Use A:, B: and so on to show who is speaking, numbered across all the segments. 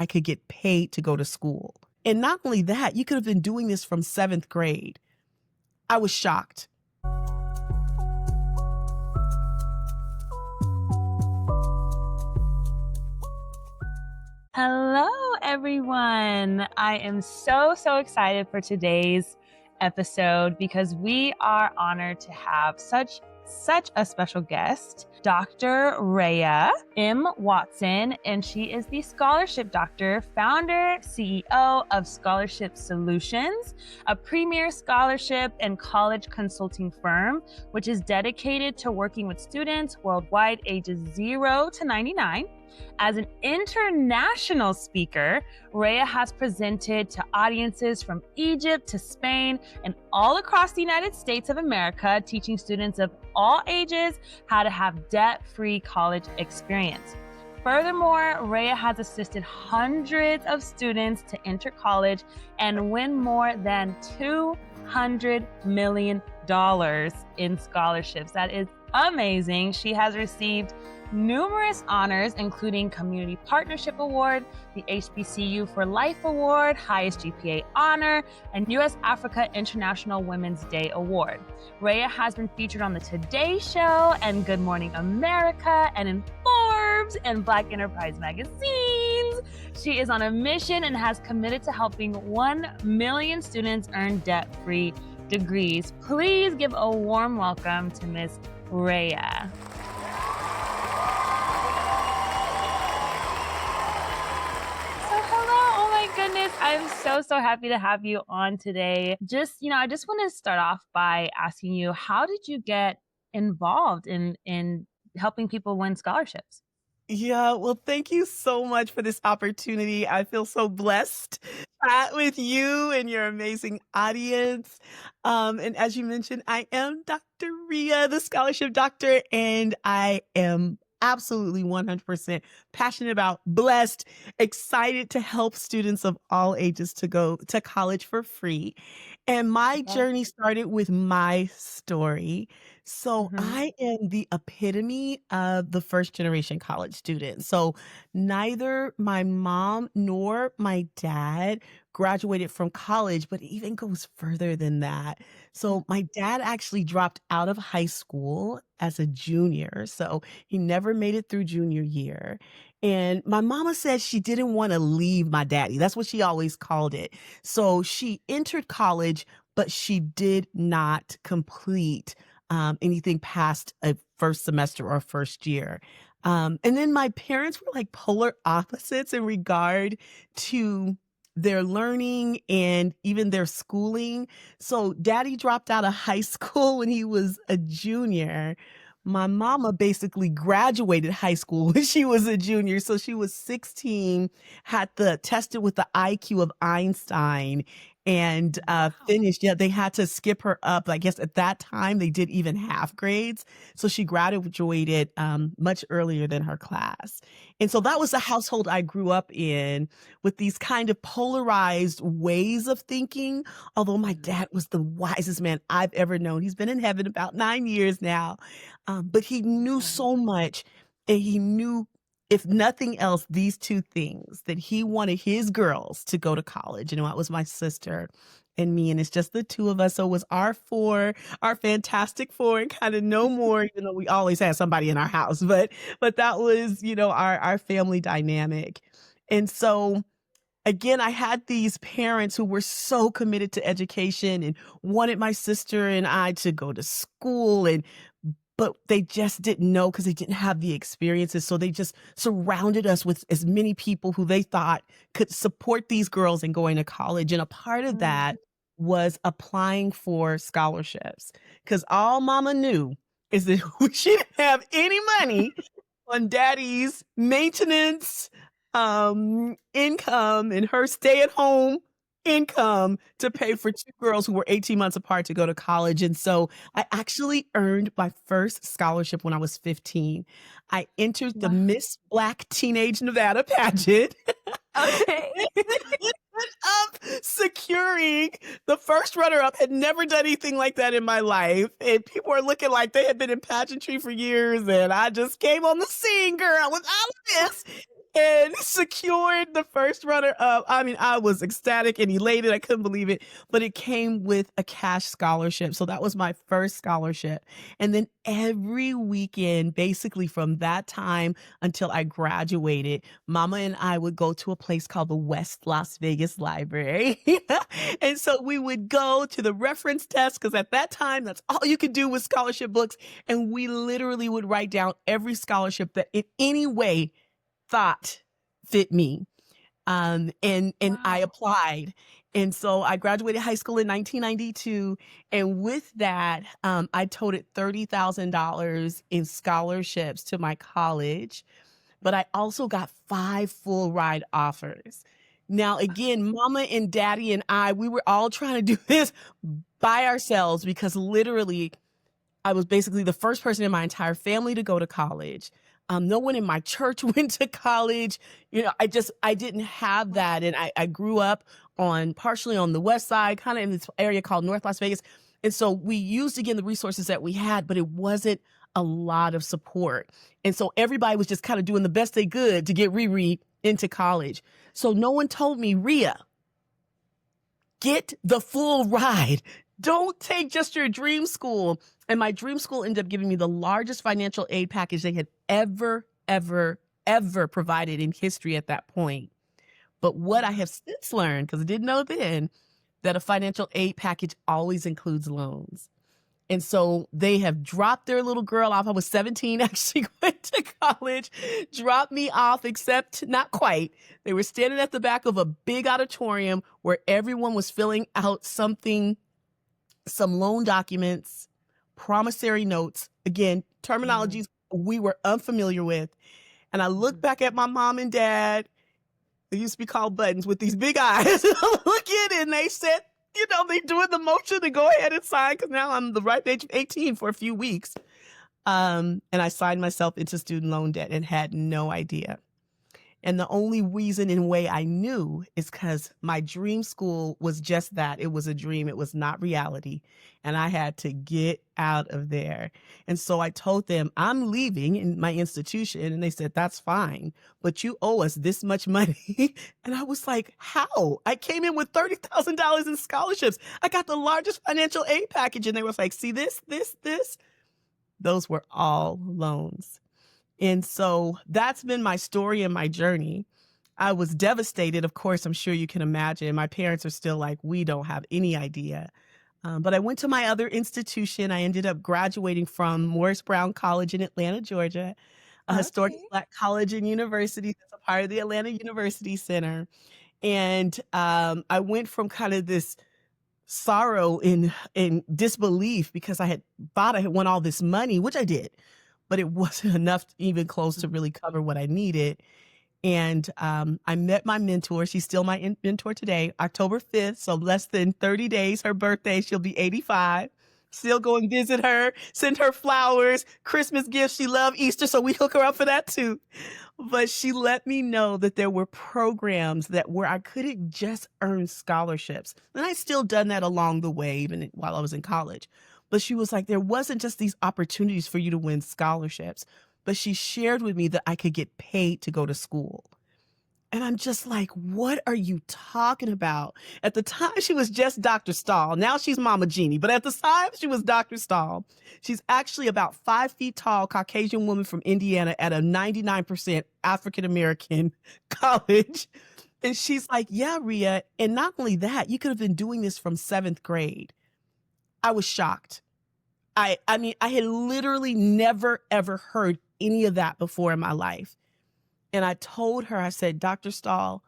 A: I could get paid to go to school. And not only that, you could have been doing this from seventh grade. I was shocked.
B: Hello, everyone. I am so excited for today's episode because we are honored to have such a special guest, Dr. Rhea M. Watson, and she is the Scholarship Doctor, founder, CEO of Scholarship Solutions, a premier scholarship and college consulting firm, which is dedicated to working with students worldwide ages 0 to 99. As an international speaker, Rhea has presented to audiences from Egypt to Spain and all across the United States of America, teaching students of all ages how to have debt-free college experience. Furthermore, Rhea has assisted hundreds of students to enter college and win more than $200 million in scholarships. That is amazing. She has received numerous honors, including Community Partnership Award, the HBCU for Life Award, Highest GPA Honor, and U.S. Africa International Women's Day Award. Rhea has been featured on the Today Show and Good Morning America and in Forbes and Black Enterprise magazines. She is on a mission and has committed to helping 1 million students earn debt-free degrees. Please give a warm welcome to Ms. Rhea. Goodness, I'm so happy to have you on today. I just want to start off by asking you, how did you get involved in helping people win scholarships?
A: Yeah, well, thank you so much for this opportunity. I feel so blessed to chat with you and your amazing audience. And as you mentioned, I am Dr. Rhea, the scholarship doctor, and I am absolutely 100% passionate about, blessed, excited to help students of all ages to go to college for free. And my
B: Okay.
A: journey started with my story. So
B: Mm-hmm.
A: I am the epitome of the first generation college student. So neither my mom nor my dad graduated from college, but it even goes further than that. So my dad actually dropped out of high school as a junior. So he never made it through junior year. And my mama said she didn't want to leave my daddy. That's what she always called it. So she entered college, but she did not complete anything past a first semester or first year. And then my parents were like polar opposites in regard to their learning and even their schooling. So daddy dropped out of high school when he was a junior. My mama basically graduated high school when she was a junior. So she was 16, had the tested with the IQ of Einstein and finished. Yeah, they had to skip her up. I guess at that time they did even half grades. So she graduated much earlier than her class. And so that was the household I grew up in, with these kind of polarized ways of thinking. Although my dad was the wisest man I've ever known. He's been in heaven about 9 years now. But he knew so much, and he knew, if nothing else, these two things: that he wanted his girls to go to college. That was my sister and me, and it's just the two of us. So it was our four, our fantastic four, and kind of no more, even though we always had somebody in our house. But that was, our family dynamic. And so again, I had these parents who were so committed to education and wanted my sister and I to go to school, but they just didn't know because they didn't have the experiences. So they just surrounded us with as many people who they thought could support these girls in going to college. And a part of that was applying for scholarships, because all mama knew is that she didn't have any money on daddy's maintenance income and her stay-at-home income to pay for two girls who were 18 months apart to go to college. And so I actually earned my first scholarship when I was 15. I entered the
B: Wow.
A: Miss Black Teenage Nevada pageant.
B: Okay.
A: Up securing the first runner-up. Had never done anything like that in my life, and people were looking like they had been in pageantry for years, and I just came on the scene, girl, with all of this. and secured the first runner up. I mean, I was ecstatic and elated. I couldn't believe it, but it came with a cash scholarship. So that was my first scholarship. And then every weekend, basically from that time until I graduated, Mama and I would go to a place called the West Las Vegas Library. And so we would go to the reference desk because at that time, that's all you could do with scholarship books. And we literally would write down every scholarship that in any way thought fit me. And I
B: Wow.
A: applied. And so I graduated high school in 1992. And with that, I toted $30,000 in scholarships to my college, but I also got 5 full ride offers. Now, again, mama and daddy and we were all trying to do this by ourselves because literally I was basically the first person in my entire family to go to college. No one in my church went to college. I didn't have that. And I grew up partially on the west side, kind of in this area called North Las Vegas. And so we used again the resources that we had, but it wasn't a lot of support. And so everybody was just kind of doing the best they could to get Riri into college. So no one told me, Rhea, get the full ride. Don't take just your dream school. And my dream school ended up giving me the largest financial aid package they had ever, ever, ever provided in history at that point. But what I have since learned, because I didn't know then, that a financial aid package always includes loans. And so they have dropped their little girl off. I was 17, actually went to college, dropped me off, except not quite. They were standing at the back of a big auditorium where everyone was filling out some loan documents, promissory notes, again, terminologies we were unfamiliar with. And I look back at my mom and dad, they used to be called buttons, with these big eyes. Looking, and they said, they doing the motion to go ahead and sign because now I'm the ripe age of 18 for a few weeks. And I signed myself into student loan debt and had no idea. And the only reason in a way I knew is because my dream school was just that. It was a dream. It was not reality. And I had to get out of there. And so I told them, I'm leaving in my institution. And they said, that's fine, but you owe us this much money. And I was like, how? I came in with $30,000 in scholarships. I got the largest financial aid package. And they was like, see this, this, this. Those were all loans. And so that's been my story and my journey. I was devastated. Of course, I'm sure you can imagine. My parents are still like, we don't have any idea. But I went to my other institution. I ended up graduating from Morris Brown College in Atlanta, Georgia, a historic
B: Okay.
A: Black college and university that's a part of the Atlanta University Center. And I went from kind of this sorrow in disbelief because I had thought I had won all this money, which I did, but it wasn't enough even close to really cover what I needed. And I met my mentor. She's still my mentor today, October 5th. So less than 30 days, her birthday, she'll be 85. Still go and visit her, send her flowers, Christmas gifts. She loved Easter, so we hook her up for that too. But she let me know that there were programs where I couldn't just earn scholarships. And I still done that along the way, even while I was in college. But she was like, there wasn't just these opportunities for you to win scholarships, but she shared with me that I could get paid to go to school. And I'm just like, what are you talking about? At the time, she was just Dr. Stahl. Now she's Mama Jeannie. But at the time, she was Dr. Stahl. She's actually about 5 feet tall, Caucasian woman from Indiana at a 99% African-American college. And she's like, yeah, Rhea. And not only that, you could have been doing this from 7th grade. I was shocked. I mean, I had literally never, ever heard any of that before in my life. And I told her, I said, Dr. Stahl,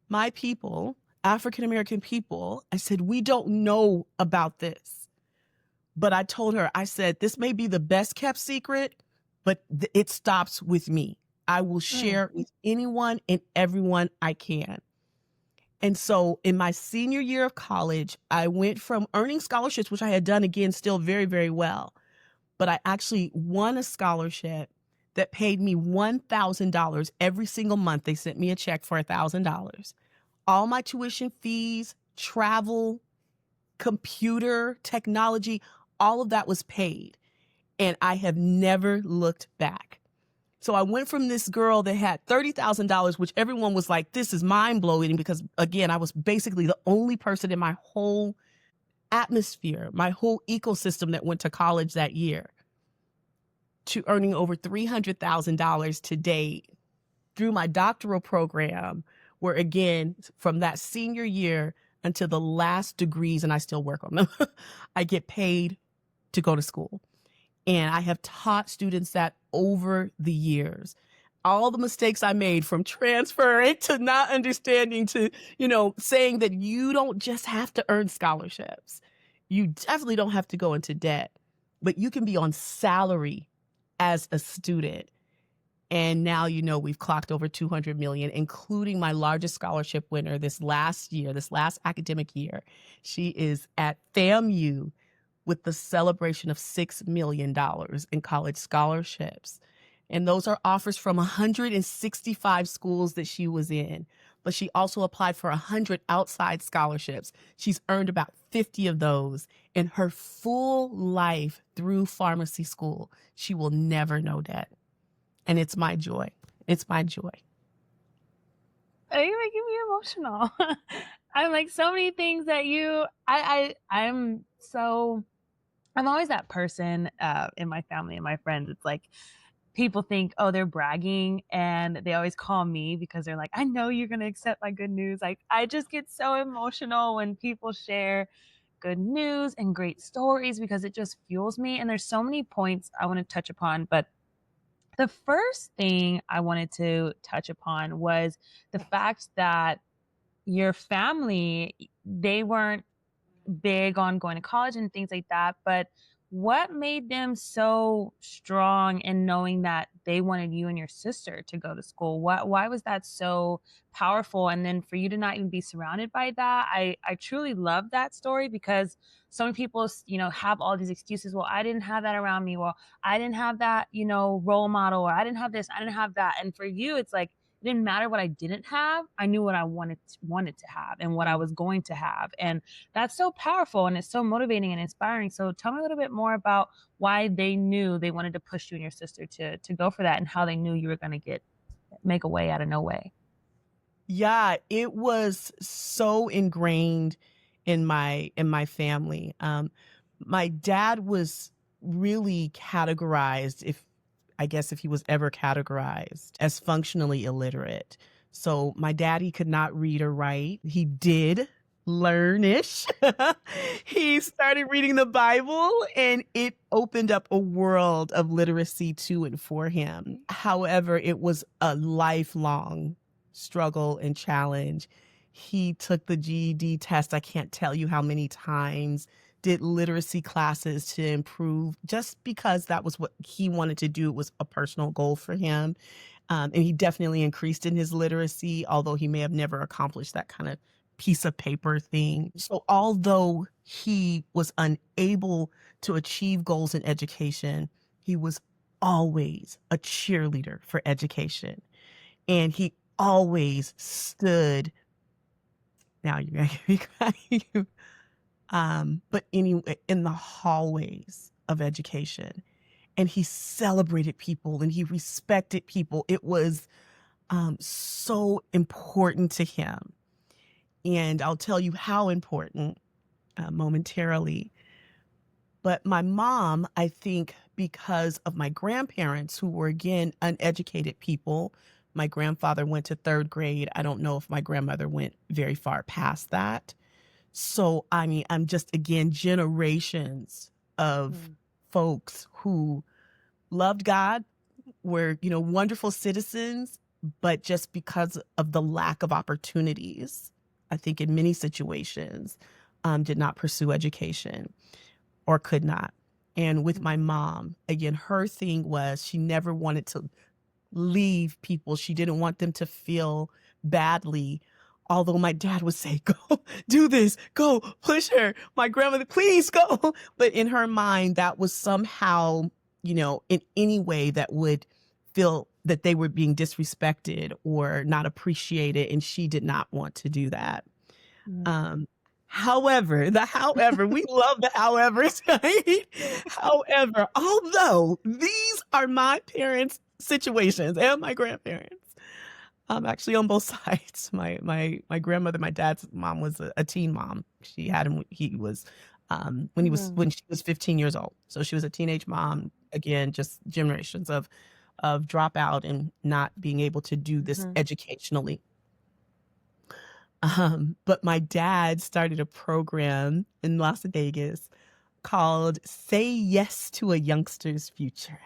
A: my people, African-American people, I said, we don't know about this. But I told her, I said, this may be the best kept secret, but it stops with me. I will share with anyone and everyone I can. And so in my senior year of college, I went from earning scholarships, which I had done again, still very, very well. But I actually won a scholarship that paid me $1,000 every single month. They sent me a check for $1,000. All my tuition fees, travel, computer, technology, all of that was paid. And I have never looked back. So I went from this girl that had $30,000, which everyone was like, this is mind blowing because, again, I was basically the only person in my whole atmosphere, my whole ecosystem that went to college that year, to earning over $300,000 today through my doctoral program, where again, from that senior year until the last degrees, and I still work on them, I get paid to go to school. And I have taught students that over the years. All the mistakes I made, from transferring to not understanding to, saying that you don't just have to earn scholarships. You definitely don't have to go into debt, but you can be on salary as a student. And now, we've clocked over 200 million, including my largest scholarship winner this last year, this last academic year. She is at FAMU with the celebration of $6 million in college scholarships. And those are offers from 165 schools that she was in. But she also applied for 100 outside scholarships. She's earned about 50 of those in her full life through pharmacy school. She will never know debt. And it's my joy. It's my joy.
B: Are you making me emotional? I'm like so many things that I'm always that person in my family and my friends. It's like people think, oh, they're bragging, and they always call me because they're like, I know you're gonna accept my good news. Like I just get so emotional when people share good news and great stories because it just fuels me. And there's so many points I want to touch upon, but the first thing I wanted to touch upon was the fact that your family, they weren't big on going to college and things like that, but what made them so strong in knowing that they wanted you and your sister to go to school? Why was that so powerful? And then for you to not even be surrounded by that, I truly love that story because so many people, have all these excuses. Well, I didn't have that around me. Well, I didn't have that, role model, or I didn't have this, I didn't have that. And for you, it's like it didn't matter what I didn't have. I knew what I wanted to have and what I was going to have. And that's so powerful and it's so motivating and inspiring. So tell me a little bit more about why they knew they wanted to push you and your sister to go for that and how they knew you were going to make a way out of no way.
A: Yeah, it was so ingrained in my family. My dad was really categorized, if he was ever categorized, as functionally illiterate. So my daddy could not read or write. He did learnish. He started reading the Bible and it opened up a world of literacy to and for him. However, it was a lifelong struggle and challenge. He took the GED test, I can't tell you how many times, did literacy classes to improve just because that was what he wanted to do. It was a personal goal for him. And he definitely increased in his literacy, although he may have never accomplished that kind of piece of paper thing. So although he was unable to achieve goals in education, he was always a cheerleader for education. And he always stood, now you're making me cry, but anyway, in the hallways of education. And he celebrated people and he respected people. It was so important to him. And I'll tell you how important momentarily. But my mom, I think because of my grandparents, who were, again, uneducated people, my grandfather went to third grade. I don't know if my grandmother went very far past that. So, I mean, I'm just, again, generations of folks who loved God, were, wonderful citizens, but just because of the lack of opportunities, I think in many situations, did not pursue education or could not. And with my mom, again, her thing was she never wanted to leave people. She didn't want them to feel badly. Although my dad would say, go do this, go push her. My grandmother, please go. But in her mind, that was somehow, in any way that would feel that they were being disrespected or not appreciated. And she did not want to do that.
B: Mm.
A: However, we love the howevers, right? However, although these are my parents' situations and my grandparents. Actually on both sides. My grandmother, my dad's mom was a teen mom. She had him he was,
B: Mhm.
A: when she was 15 years old. So she was a teenage mom, again, just generations of dropout and not being able to do this
B: Mhm.
A: educationally. But my dad started a program in Las Vegas called Say Yes to a Youngster's Future.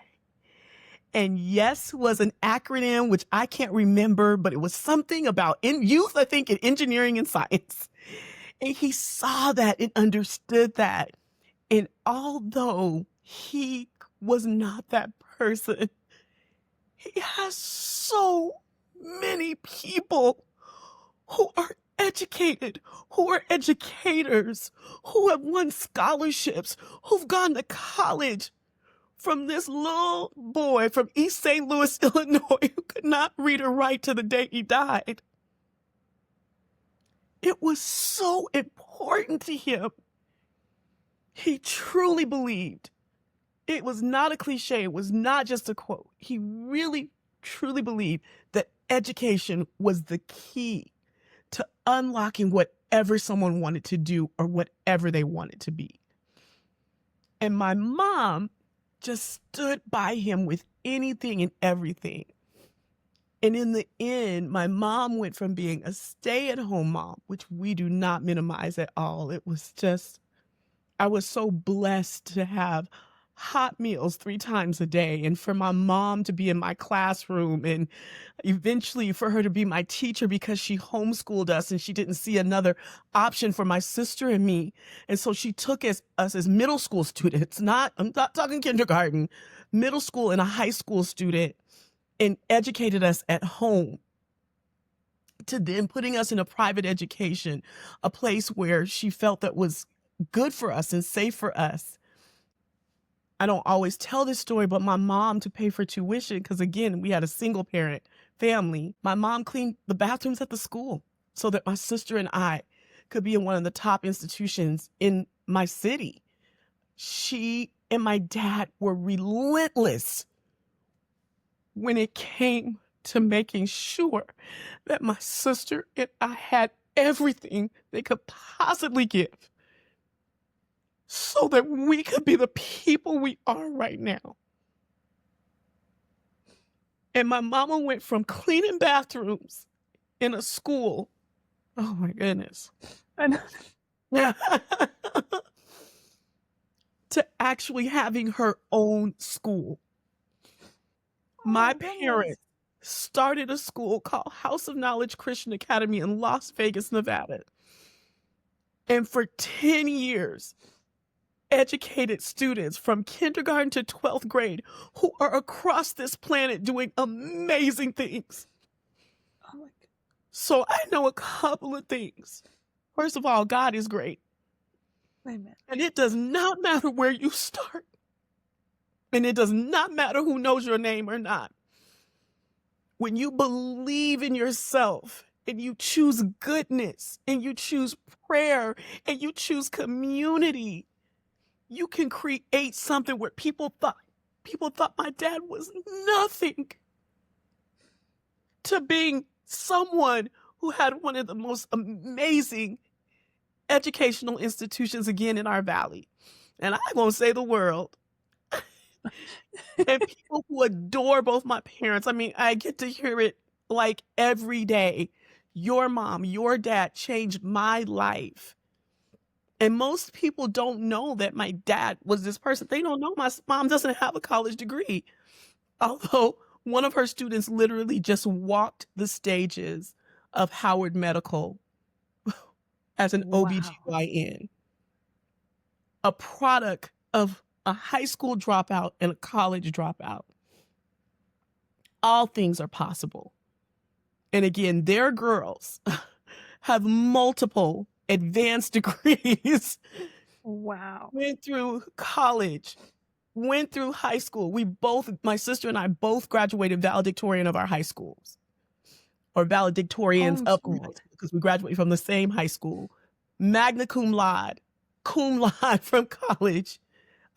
A: And yes was an acronym which I can't remember, but it was something about in youth, I think, in engineering and science. And he saw that and understood that. And although he was not that person, he has so many people who are educated, who are educators, who have won scholarships, who've gone to college, from this little boy from East St. Louis, Illinois, who could not read or write to the day he died. It was so important to him. He truly believed. It was not a cliche. It was not just a quote. He really, truly believed that education was the key to unlocking whatever someone wanted to do or whatever they wanted to be. And my mom just stood by him with anything and everything. And in the end, my mom went from being a stay-at-home mom, which we do not minimize at all. It was just, I was so blessed to have hot meals 3 times a day and for my mom to be in my classroom and eventually for her to be my teacher because she homeschooled us and she didn't see another option for my sister and me. And so she took us as middle school students, I'm not talking kindergarten, middle school and a high school student, and educated us at home to then putting us in a private education, a place where she felt that was good for us and safe for us. I don't always tell this story, but my mom, to pay for tuition, because again, we had a single parent family, my mom cleaned the bathrooms at the school so that my sister and I could be in one of the top institutions in my city. She and my dad were relentless when it came to making sure that my sister and I had everything they could possibly give so that we could be the people we are right now. And my mama went from cleaning bathrooms in a school, oh my goodness,
B: I know.
A: to actually having her own school.
B: Oh my
A: My
B: goodness.
A: parents started a school called House of Knowledge Christian Academy in Las Vegas, Nevada. And for 10 years, educated students from kindergarten to 12th grade who are across this planet doing amazing things.
B: Oh my god.
A: So I know a couple of things. First of all, God is great.
B: Amen.
A: And it does not matter where you start. And it does not matter who knows your name or not. When you believe in yourself and you choose goodness and you choose prayer and you choose community, you can create something where people thought my dad was nothing to being someone who had one of the most amazing educational institutions again in our valley. And I won't say the world. And people who adore both my parents. I mean, I get to hear it like every day. Your mom, your dad changed my life. And most people don't know that my dad was this person. They don't know my mom doesn't have a college degree. Although one of her students literally just walked the stages of Howard Medical as an
B: Wow.
A: OBGYN, a product of a high school dropout and a college dropout. All things are possible. And again, their girls have multiple advanced degrees,
B: Wow.
A: went through college, went through high school. My sister and I both graduated valedictorian of our high schools, or valedictorians of our high
B: Homeschooled.
A: school, because we graduated from the same high school. Magna cum laude from college.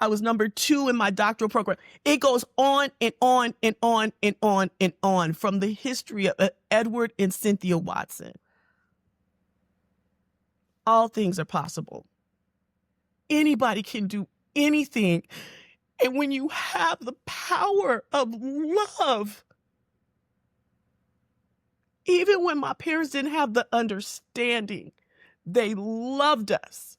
A: I was number 2 in my doctoral program. It goes on and on and on and on and on from the history of Edward and Cynthia Watson. All things are possible. Anybody can do anything. And when you have the power of love, even when my parents didn't have the understanding, they loved us.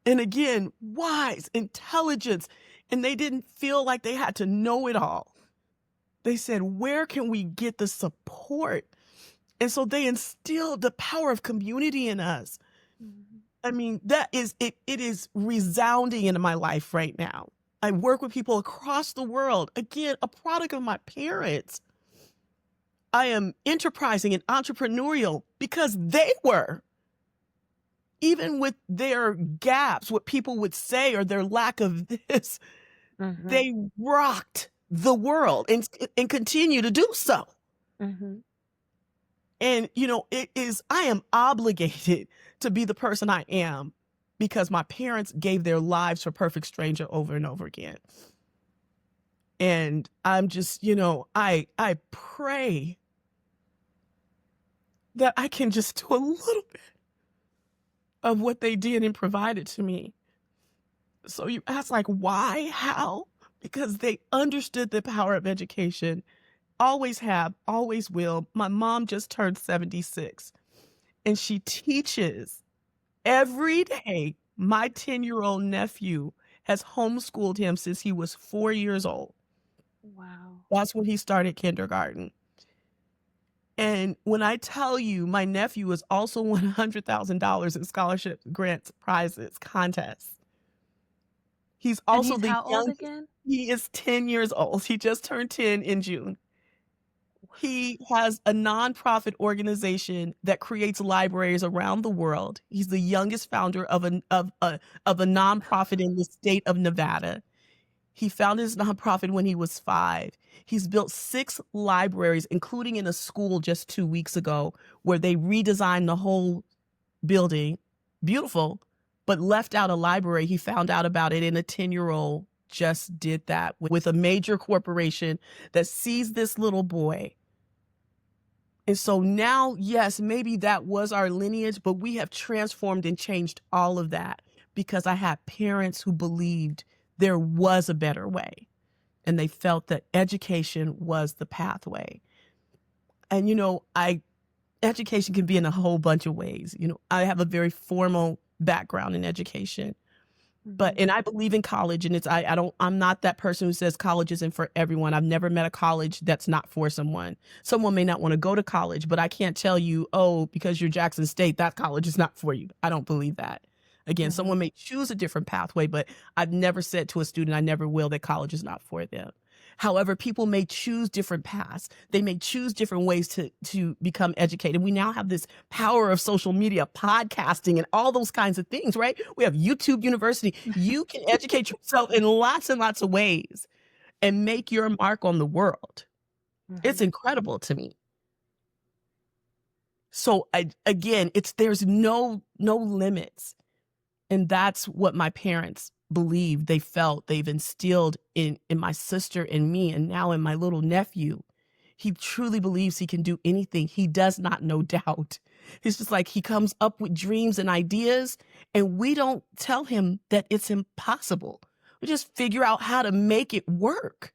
A: And again, wise, intelligence, and they didn't feel like they had to know it all. They said, where can we get the support? And so they instilled the power of community in us.
B: Mhm.
A: I mean, that is it, it is resounding in my life right now. I work with people across the world. Again, a product of my parents. I am enterprising and entrepreneurial because they were. Even with their gaps, what people would say or their lack of this,
B: Mhm.
A: they rocked the world and continue to do so.
B: Mhm.
A: And, I am obligated to be the person I am because my parents gave their lives for perfect stranger over and over again. And I'm just, I pray that I can just do a little bit of what they did and provided to me. So you ask, like, why? How? Because they understood the power of education. Always have, always will. My mom just turned 76 and she teaches every day. My 10-year-old nephew has homeschooled him since he was 4 years old.
B: Wow.
A: That's when he started kindergarten. And when I tell you my nephew has also won $100,000 in scholarships, grants, prizes, contests. He's
B: And
A: also
B: he's
A: the
B: how old
A: youngest.
B: again?
A: He is 10 years old. He just turned 10 in June. He has a nonprofit organization that creates libraries around the world. He's the youngest founder of a nonprofit in the state of Nevada. He founded his nonprofit when he was 5. He's built 6 libraries, including in a school just 2 weeks ago, where they redesigned the whole building. Beautiful, but left out a library. He found out about it, and a 10-year-old just did that with a major corporation that sees this little boy. And so now, yes, maybe that was our lineage, but we have transformed and changed all of that because I had parents who believed there was a better way and they felt that education was the pathway. And, education can be in a whole bunch of ways. I have a very formal background in education. But
B: Mhm.
A: and I believe in college, and I'm not that person who says college isn't for everyone. I've never met a college that's not for someone. Someone may not want to go to college, but I can't tell you, oh, because you're Jackson State, that college is not for you. I don't believe that. Again,
B: Mhm.
A: someone may choose a different pathway, but I've never said to a student, I never will, that college is not for them. However, people may choose different paths. They may choose different ways to become educated. We now have this power of social media, podcasting, and all those kinds of things, right? We have YouTube University. You can educate yourself in lots and lots of ways and make your mark on the world. It's
B: Mhm.
A: incredible to me. So again, there's no limits. And that's what my parents believed, they felt, they've instilled in my sister and me, and now in my little nephew. He truly believes he can do anything. He does not know doubt. It's just like he comes up with dreams and ideas, and we don't tell him that it's impossible. We just figure out how to make it work.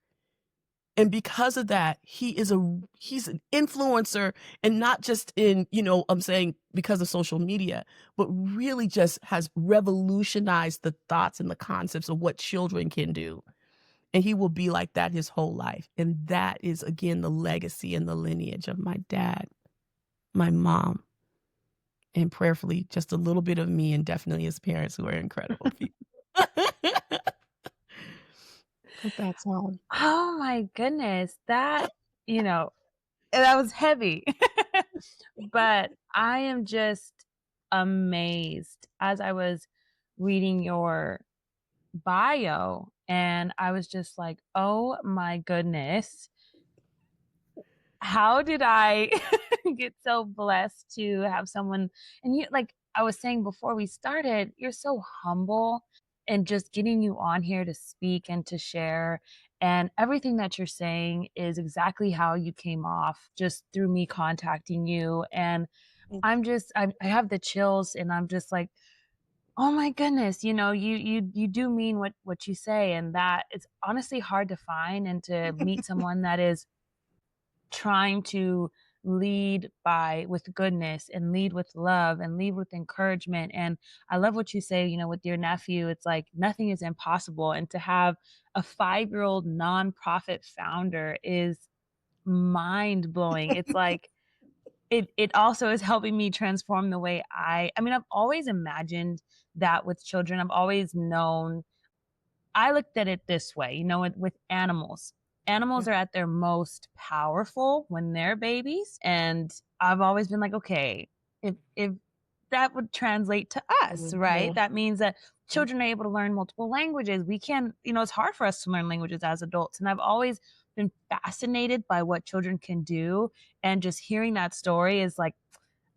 A: And because of that, he's an influencer, and not just in, I'm saying because of social media, but really just has revolutionized the thoughts and the concepts of what children can do. And he will be like that his whole life. And that is, again, the legacy and the lineage of my dad, my mom, and prayerfully just a little bit of me, and definitely his parents, who are incredible people. But that's all.
B: Oh my goodness. You know, that was heavy. But I am just amazed as I was reading your bio, and I was just like, "Oh my goodness. How did I get so blessed to have someone?" And you, like I was saying before we started, you're so humble. and just getting you on here to speak and to share. And everything that you're saying is exactly how you came off just through me contacting you. And I have the chills and I'm just like, oh my goodness, you do mean what you say, and that it's honestly hard to find and to meet someone that is trying to lead by with goodness and lead with love and lead with encouragement. And I love what you say, with your nephew, it's like nothing is impossible. And to have a 5-year-old nonprofit founder is mind blowing. It's like it also is helping me transform the way I mean, I've always imagined that with children. I've always known I looked at it this way, with animals.
A: Yeah.
B: Animals are at their most powerful when they're babies, and I've always been like, "Okay, if that would translate to us, right?
A: Mhm.
B: That means that children are able to learn multiple languages. We can it's hard for us to learn languages as adults, and I've always been fascinated by what children can do, and just hearing that story is like,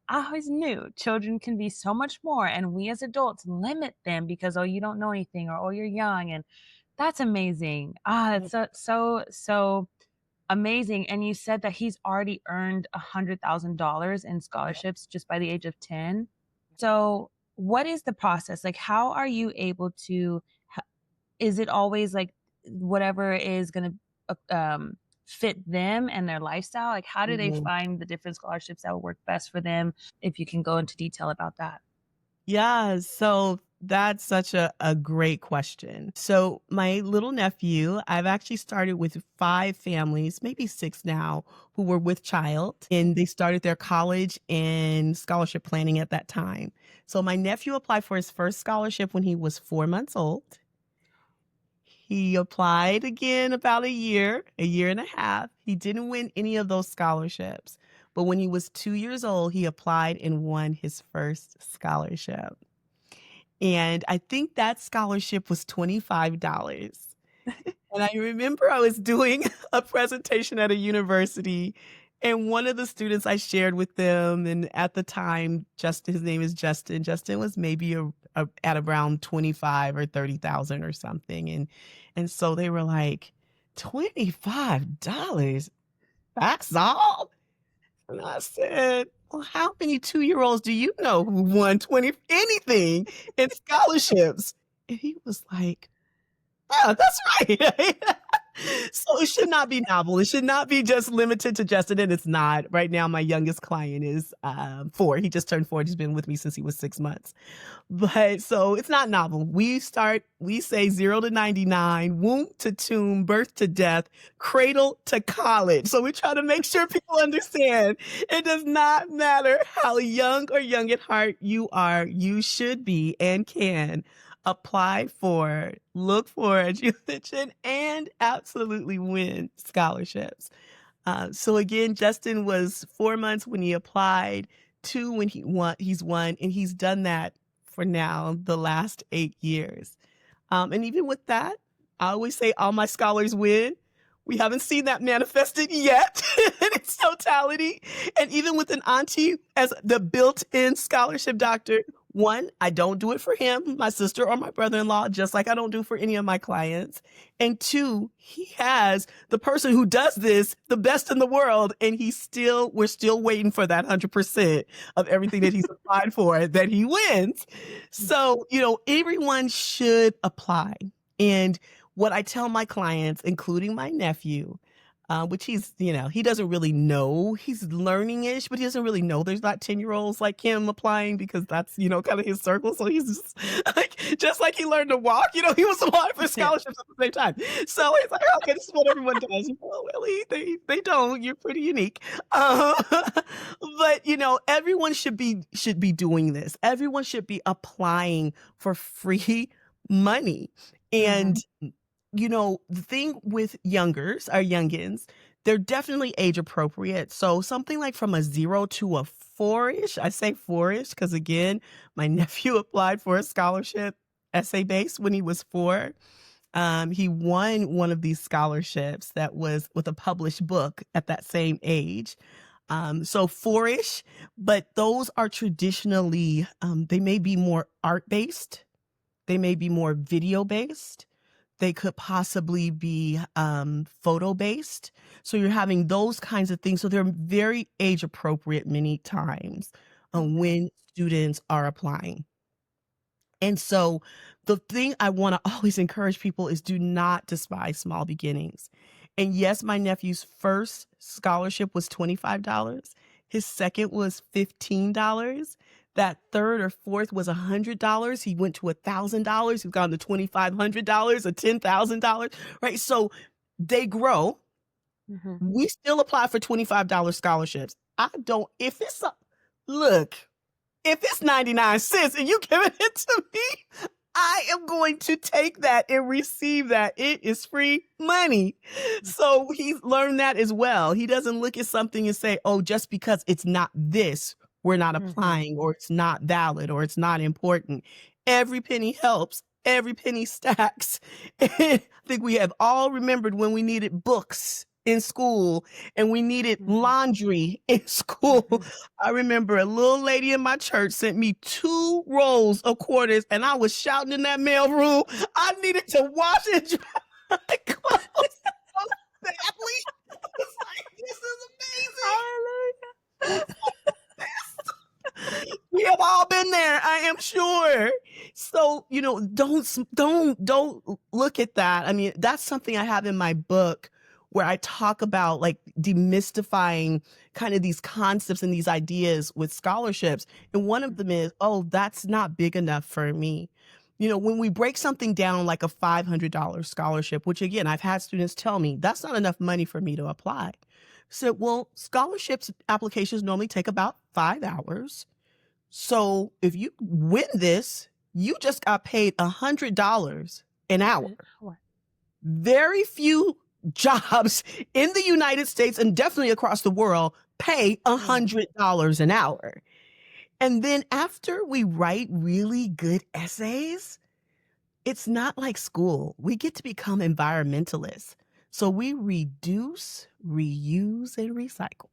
B: I always knew children can be so much more, and we as adults limit them because, oh, you don't know anything, or oh, you're young, and that's amazing. It's so amazing. And you said that he's already earned $100,000 in
A: Yeah.
B: scholarships just by the age of 10. So, what is the process? Like, how are you able to? Is it always like whatever is going to fit them and their lifestyle? Like, how do they
A: Mhm.
B: find the different scholarships that will work best for them? If you can go into detail about that.
A: Yeah, so that's such a great question. So my little nephew, I've actually started with 5 families, maybe 6 now, who were with child, and they started their college and scholarship planning at that time. So my nephew applied for his first scholarship when he was 4 months old. He applied again about a year and a half. He didn't win any of those scholarships, but when he was 2 years old, he applied and won his first scholarship. And I think that scholarship was $25. And I remember I was doing a presentation at a university, and one of the students I shared with them, and at the time, Justin, his name is Justin. Justin was maybe at around 25 or 30,000 or something. And so they were like, $25? That's all? And I said, "Well, how many two-year-olds do you know who won 20 anything in scholarships?" And he was like, "Yeah, that's right." So it should not be novel. It should not be just limited to Justin, and it's not. Right now, my youngest client is 4. He just turned 4. He's been with me since he was 6 months. But so it's not novel. We say 0 to 99, womb to tomb, birth to death, cradle to college. So we try to make sure people understand it does not matter how young or young at heart you are, you should be and can apply for, look for, as you mentioned, and absolutely win scholarships. So again, Justin was 4 months when he applied, 2 when he's won, and he's done that for now the last 8 years. And even with that, I always say all my scholars win. We haven't seen that manifested yet in its totality. And even with an auntie as the built-in scholarship doctor, one, I don't do it for him, my sister, or my brother-in-law, just like I don't do for any of my clients. And two, he has the person who does this the best in the world, and we're still waiting for that 100% of everything that he's applied for that he wins. So, everyone should apply. And what I tell my clients, including my nephew, which he doesn't really know. He's learning-ish, but he doesn't really know there's not 10-year-olds like him applying because that's, kind of his circle. So he's just like he learned to walk, he was applying for
B: Yeah.
A: scholarships at the same time. So he's like, okay, this is what everyone does. Well, really, they don't. You're pretty unique. But everyone should be doing this. Everyone should be applying for free money. And
B: Mhm.
A: the thing with our youngins, they're definitely age appropriate. So something like from a 0 to a 4-ish, I say 4-ish because again, my nephew applied for a scholarship, essay based, when he was 4. He won one of these scholarships that was with a published book at that same age. So 4-ish, but those are traditionally, they may be more art based They may be more video based. They could possibly be photo based. So you're having those kinds of things. So they're very age appropriate many times
B: Okay.
A: when students are applying. And so the thing I want to always encourage people is do not despise small beginnings. And yes, my nephew's first scholarship was $25. His second was $15. That third or fourth was $100. He went to $1,000. He's gone to $2,500 or $10,000, right? So they grow.
B: Mhm.
A: We still apply for $25 scholarships. I don't, if it's a, look, if it's 99 cents and you giving it to me, I am going to take that and receive that. It is free money. So he's learned that as well. He doesn't look at something and say, oh, just because it's not this, we're not
B: Mhm.
A: applying, or it's not valid, or it's not important. Every penny helps. Every penny stacks. And I think we have all remembered when we needed books in school and we needed
B: Mhm.
A: laundry in school.
B: Mhm.
A: I remember a little lady in my church sent me 2 rolls of quarters, and I was shouting in that mail room, I needed to wash and dry my clothes so badly. I was like, "This is amazing."
B: Hallelujah.
A: We have all been there, I am sure. So, don't look at that. I mean, that's something I have in my book where I talk about, like, demystifying kind of these concepts and these ideas with scholarships, and one of them is, "Oh, that's not big enough for me." When we break something down like a $500 scholarship, which again, I've had students tell me, "That's not enough money for me to apply." So, well, scholarships applications normally take about 5 hours. So if you win this, you just got paid $100 an hour.
B: An hour.
A: Very few jobs in the United States and definitely across the world pay
B: Yeah.
A: $100 an hour. And then after we write really good essays, it's not like school. We get to become environmentalists. So we reduce, reuse, and recycle.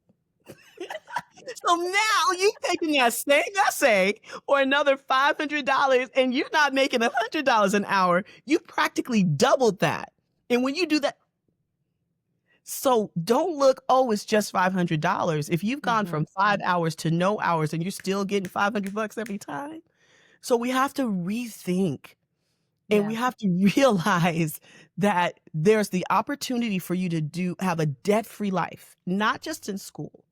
A: So now you taking that same essay or another $500 and you're not making $100 an hour. You practically doubled that. And when you do that, so don't look, oh, it's just $500. If you've gone from
B: Mhm.
A: 5 hours to no hours and you're still getting $500 every time. So we have to rethink and we
B: Yeah.
A: have to realize that there's the opportunity for you to have a debt-free life, not just in school.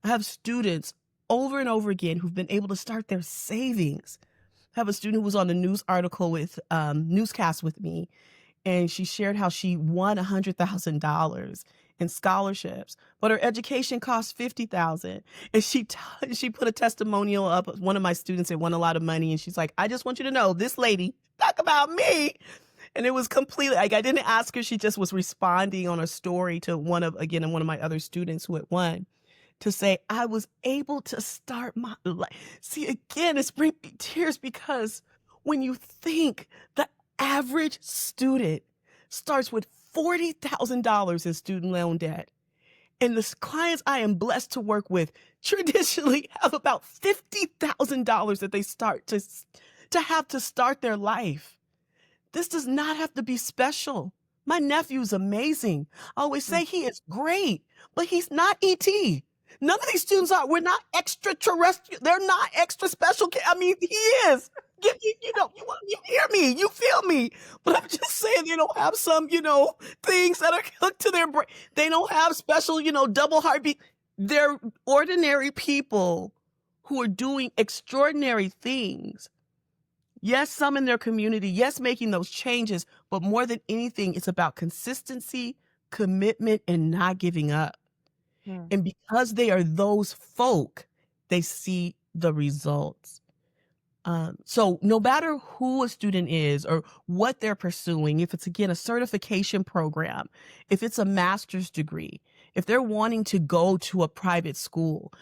A: I have students over and over again who've been able to start their savings. I have a student who was on the news article with newscast with me, and she shared how she won $100,000 in scholarships, but her education cost $50,000. And she put a testimonial up. One of my students had won a lot of money, and she's like, "I just want you to know, this lady, talk about me." And it was completely like I didn't ask her; she just was responding on a story to one of my other students who had won to say, I was able to start my life. See, again, it's bringing me tears because when you think the average student starts with $40,000 in student loan debt, and the clients I am blessed to work with traditionally have about $50,000 that they to have to start their life. This does not have to be special. My nephew's amazing. I always
B: Mm.
A: say he is great, but he's not ET. None of these students are. We're not extraterrestrial. They're not extra special. I mean, he is. You hear me. You feel me. But I'm just saying they don't have some, things that are hooked to their brain. They don't have special, double heartbeat. They're ordinary people who are doing extraordinary things. Yes, some in their community, yes, making those changes, but more than anything, it's about consistency, commitment, and not giving up.
B: Mm.
A: And because they are those folk, they see the results. So no matter who a student is or what they're pursuing, if it's again a certification program, if it's a master's degree, if they're wanting to go to a private school,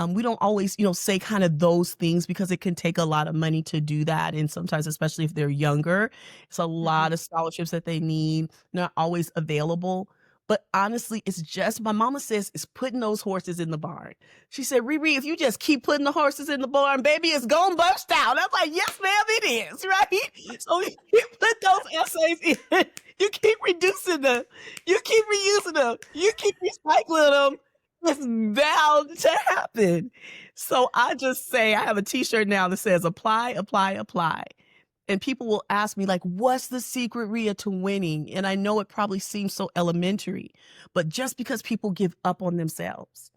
A: we don't always, say kind of those things because it can take a lot of money to do that. And sometimes, especially if they're younger, it's a lot
B: Mhm.
A: of scholarships that they need, not always available. But honestly, it's just my mama says it's putting those horses in the barn. She said, Riri, if you just keep putting the horses in the barn, baby, it's gonna burst out. I'm like, yes, ma'am, it is, right? So you put those essays in, you keep reducing them, you keep reusing them, you keep recycling them. It's bound to happen. So I just say, I have a t-shirt now that says apply, apply, apply. And people will ask me, like, what's the secret, Rhea, to winning? And I know it probably seems so elementary, but just because people give up on themselves,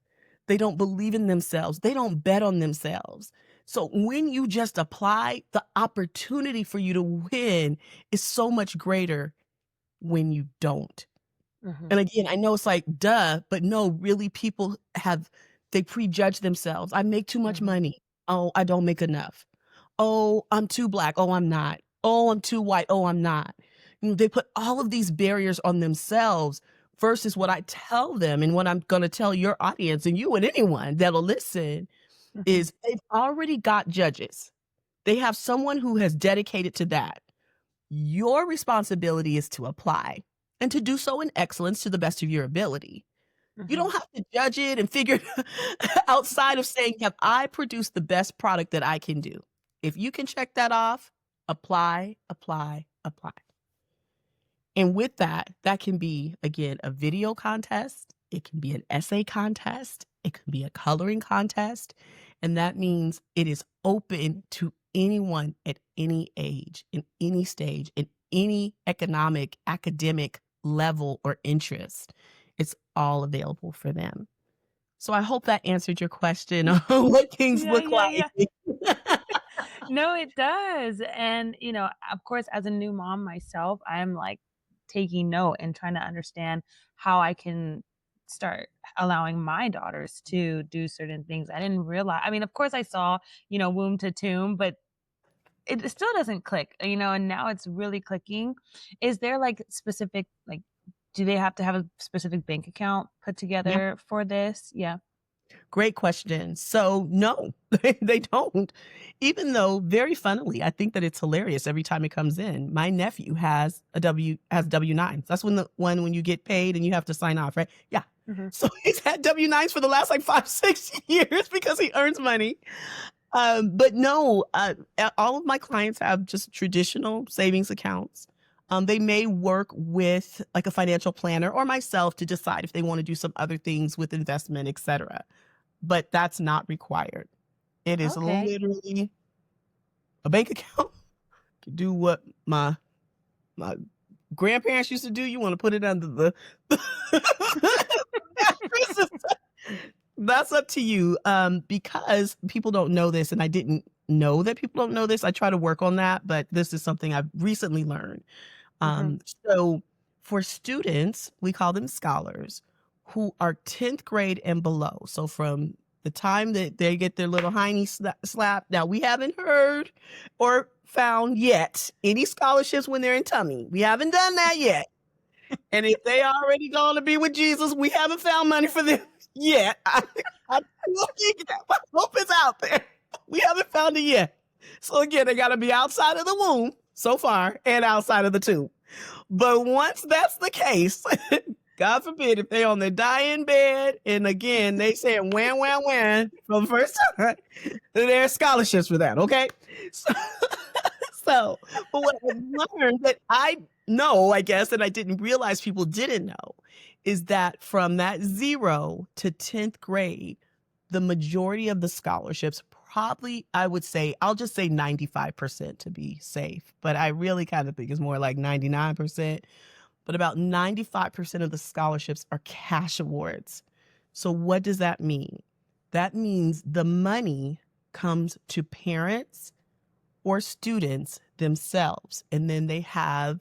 A: they don't believe in themselves, they don't bet on themselves. So when you just apply, the opportunity for you to win is so much greater when you don't.
B: Mhm.
A: And again, I know it's like, duh, but no, really they prejudge themselves. I make too much
B: Mhm.
A: money. Oh, I don't make enough. Oh, I'm too black. Oh, I'm not. Oh, I'm too white. Oh, I'm not. They put all of these barriers on themselves versus what I tell them and what I'm going to tell your audience and you and anyone that'll listen
B: Mhm.
A: is they've already got judges. They have someone who has dedicated to that. Your responsibility is to apply and to do so in excellence to the best of your ability. You
B: Mhm.
A: don't have to judge it and figure outside of saying, have I produced the best product that I can do? If you can check that off, apply, apply, apply. And with that, that can be, again, a video contest. It can be an essay contest. It can be a coloring contest. And that means it is open to anyone at any age, in any stage, in any economic, academic level or interest. It's all available for them. So I hope that answered your question on what things
B: Yeah,
A: look
B: yeah, yeah.
A: like.
B: No, it does. And, of course, as a new mom myself, I'm like taking note and trying to understand how I can start allowing my daughters to do certain things. I didn't realize, I mean, of course, I saw, womb to tomb, but it still doesn't click, and now it's really clicking. Is there like specific, like, do they have to have a specific bank account put
A: Yeah.
B: together for this? Yeah.
A: Great question. So, no, they don't. Even though, very funnily, I think that it's hilarious every time it comes in. My nephew has W-9s. That's when you get paid and you have to sign off, right? Yeah.
B: Hmm.
A: So he's had W-9s for the last like 5, 6 years because he earns money. But no, all of my clients have just traditional savings accounts. They may work with like a financial planner or myself to decide if they want to do some other things with investment, etc, but that's not required. It is
B: Okay.
A: literally a bank account to do what my grandparents used to do. You want to put it under the mattress. That's up to you. Because people don't know this, and I didn't know that people don't know this. I try to work on that, but this is something I've recently learned.
B: Hmm.
A: So for students, we call them scholars who are 10th grade and below. So from the time that they get their little hiney slap, now we haven't heard or found yet any scholarships when they're in tummy. We haven't done that yet. And if they already going to be with Jesus, we haven't found money for them yet. I'm looking at my hope is out there. We haven't found it yet. So again, they got to be outside of the womb so far and outside of the tomb. But once that's the case, God forbid if they on their dying bed, and again they saying wham wham wham for the first time, there's scholarships for that. Okay, so, so but what I learned that I know, I guess, that I didn't realize people didn't know, is that from that 0 to 10th grade, the majority of the scholarships, probably, I would say, I'll just say 95% to be safe, but I really kind of think it's more like 99%. But about 95% of the scholarships are cash awards. So what does that mean? That means the money comes to parents or students themselves, and then they have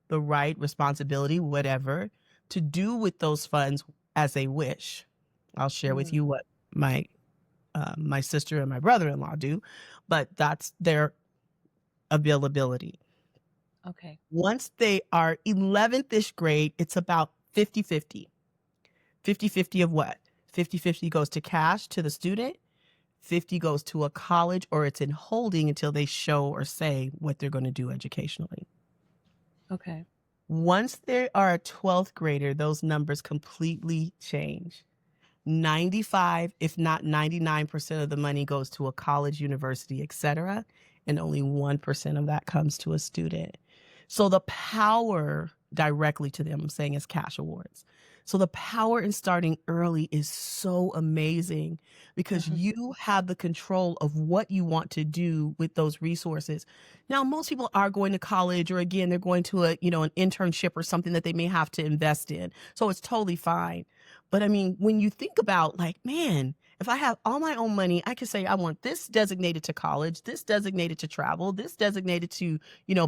A: the right, responsibility, whatever, to do with those funds as they wish. I'll share with
B: Mm.
A: you what my sister and my brother-in-law do, but that's their availability.
B: Okay.
A: Once they are 11th-ish grade, it's about 50-50. 50-50 of what? 50-50 goes to cash to the student, 50 goes to a college, or it's in holding until they show or say what they're going to do educationally.
B: Okay.
A: Once they are a 12th grader, those numbers completely change. 95, if not 99% of the money goes to a college, university, etc., and only 1% of that comes to a student. So the power directly to them, I'm saying, is cash awards. So the power in starting early is so amazing because
B: Mhm,
A: you have the control of what you want to do with those resources. Now, most people are going to college, or again, they're going to an internship or something that they may have to invest in. So it's totally fine. But I mean, when you think about like, man, if I have all my own money, I can say I want this designated to college, this designated to travel, this designated to,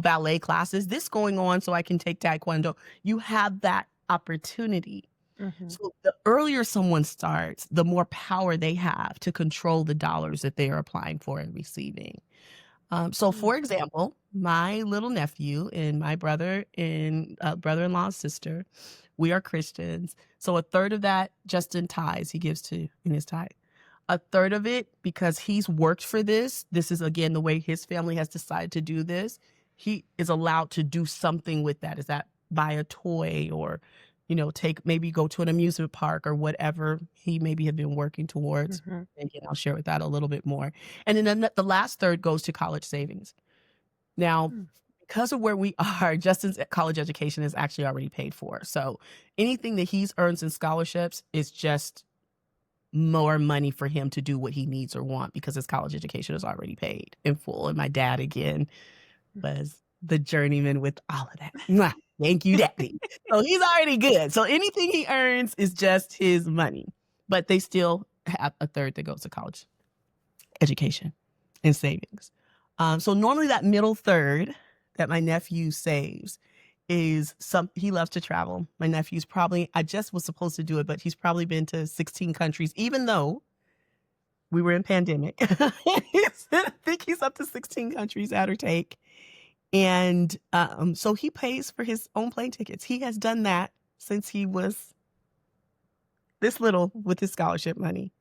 A: ballet classes, this going on so I can take taekwondo. You have that opportunity.
B: mhm,
A: So the earlier someone starts, the more power they have to control the dollars that they are applying for and receiving. So
B: mm,
A: for example, my little nephew and my brother-in-law's sister, we are Christians. So a third of that just in tithes he gives to in his tithe. A third of it, because he's worked for this is again the way his family has decided to do this. He is allowed to do something with that. Is that buy a toy or, take maybe go to an amusement park or whatever he maybe had been working towards.
B: mhm,
A: And again, I'll share with that a little bit more. And then the last third goes to college savings. Now,
B: mm,
A: because of where we are, Justin's college education is actually already paid for. So anything that he's earns in scholarships is just more money for him to do what he needs or want because his college education is already paid in full. And my dad, again,
B: mm.
A: was the journeyman with all of that. Mwah! Thank you, daddy. So he's already good. So anything he earns is just his money. But they still have a third that goes to college education and savings. So normally that middle third that my nephew saves is he loves to travel. My nephew's probably I just was supposed to do it, but he's probably been to 16 countries, even though we were in pandemic. I think he's up to 16 countries at or take. And so he pays for his own plane tickets. He has done that since he was this little with his scholarship money.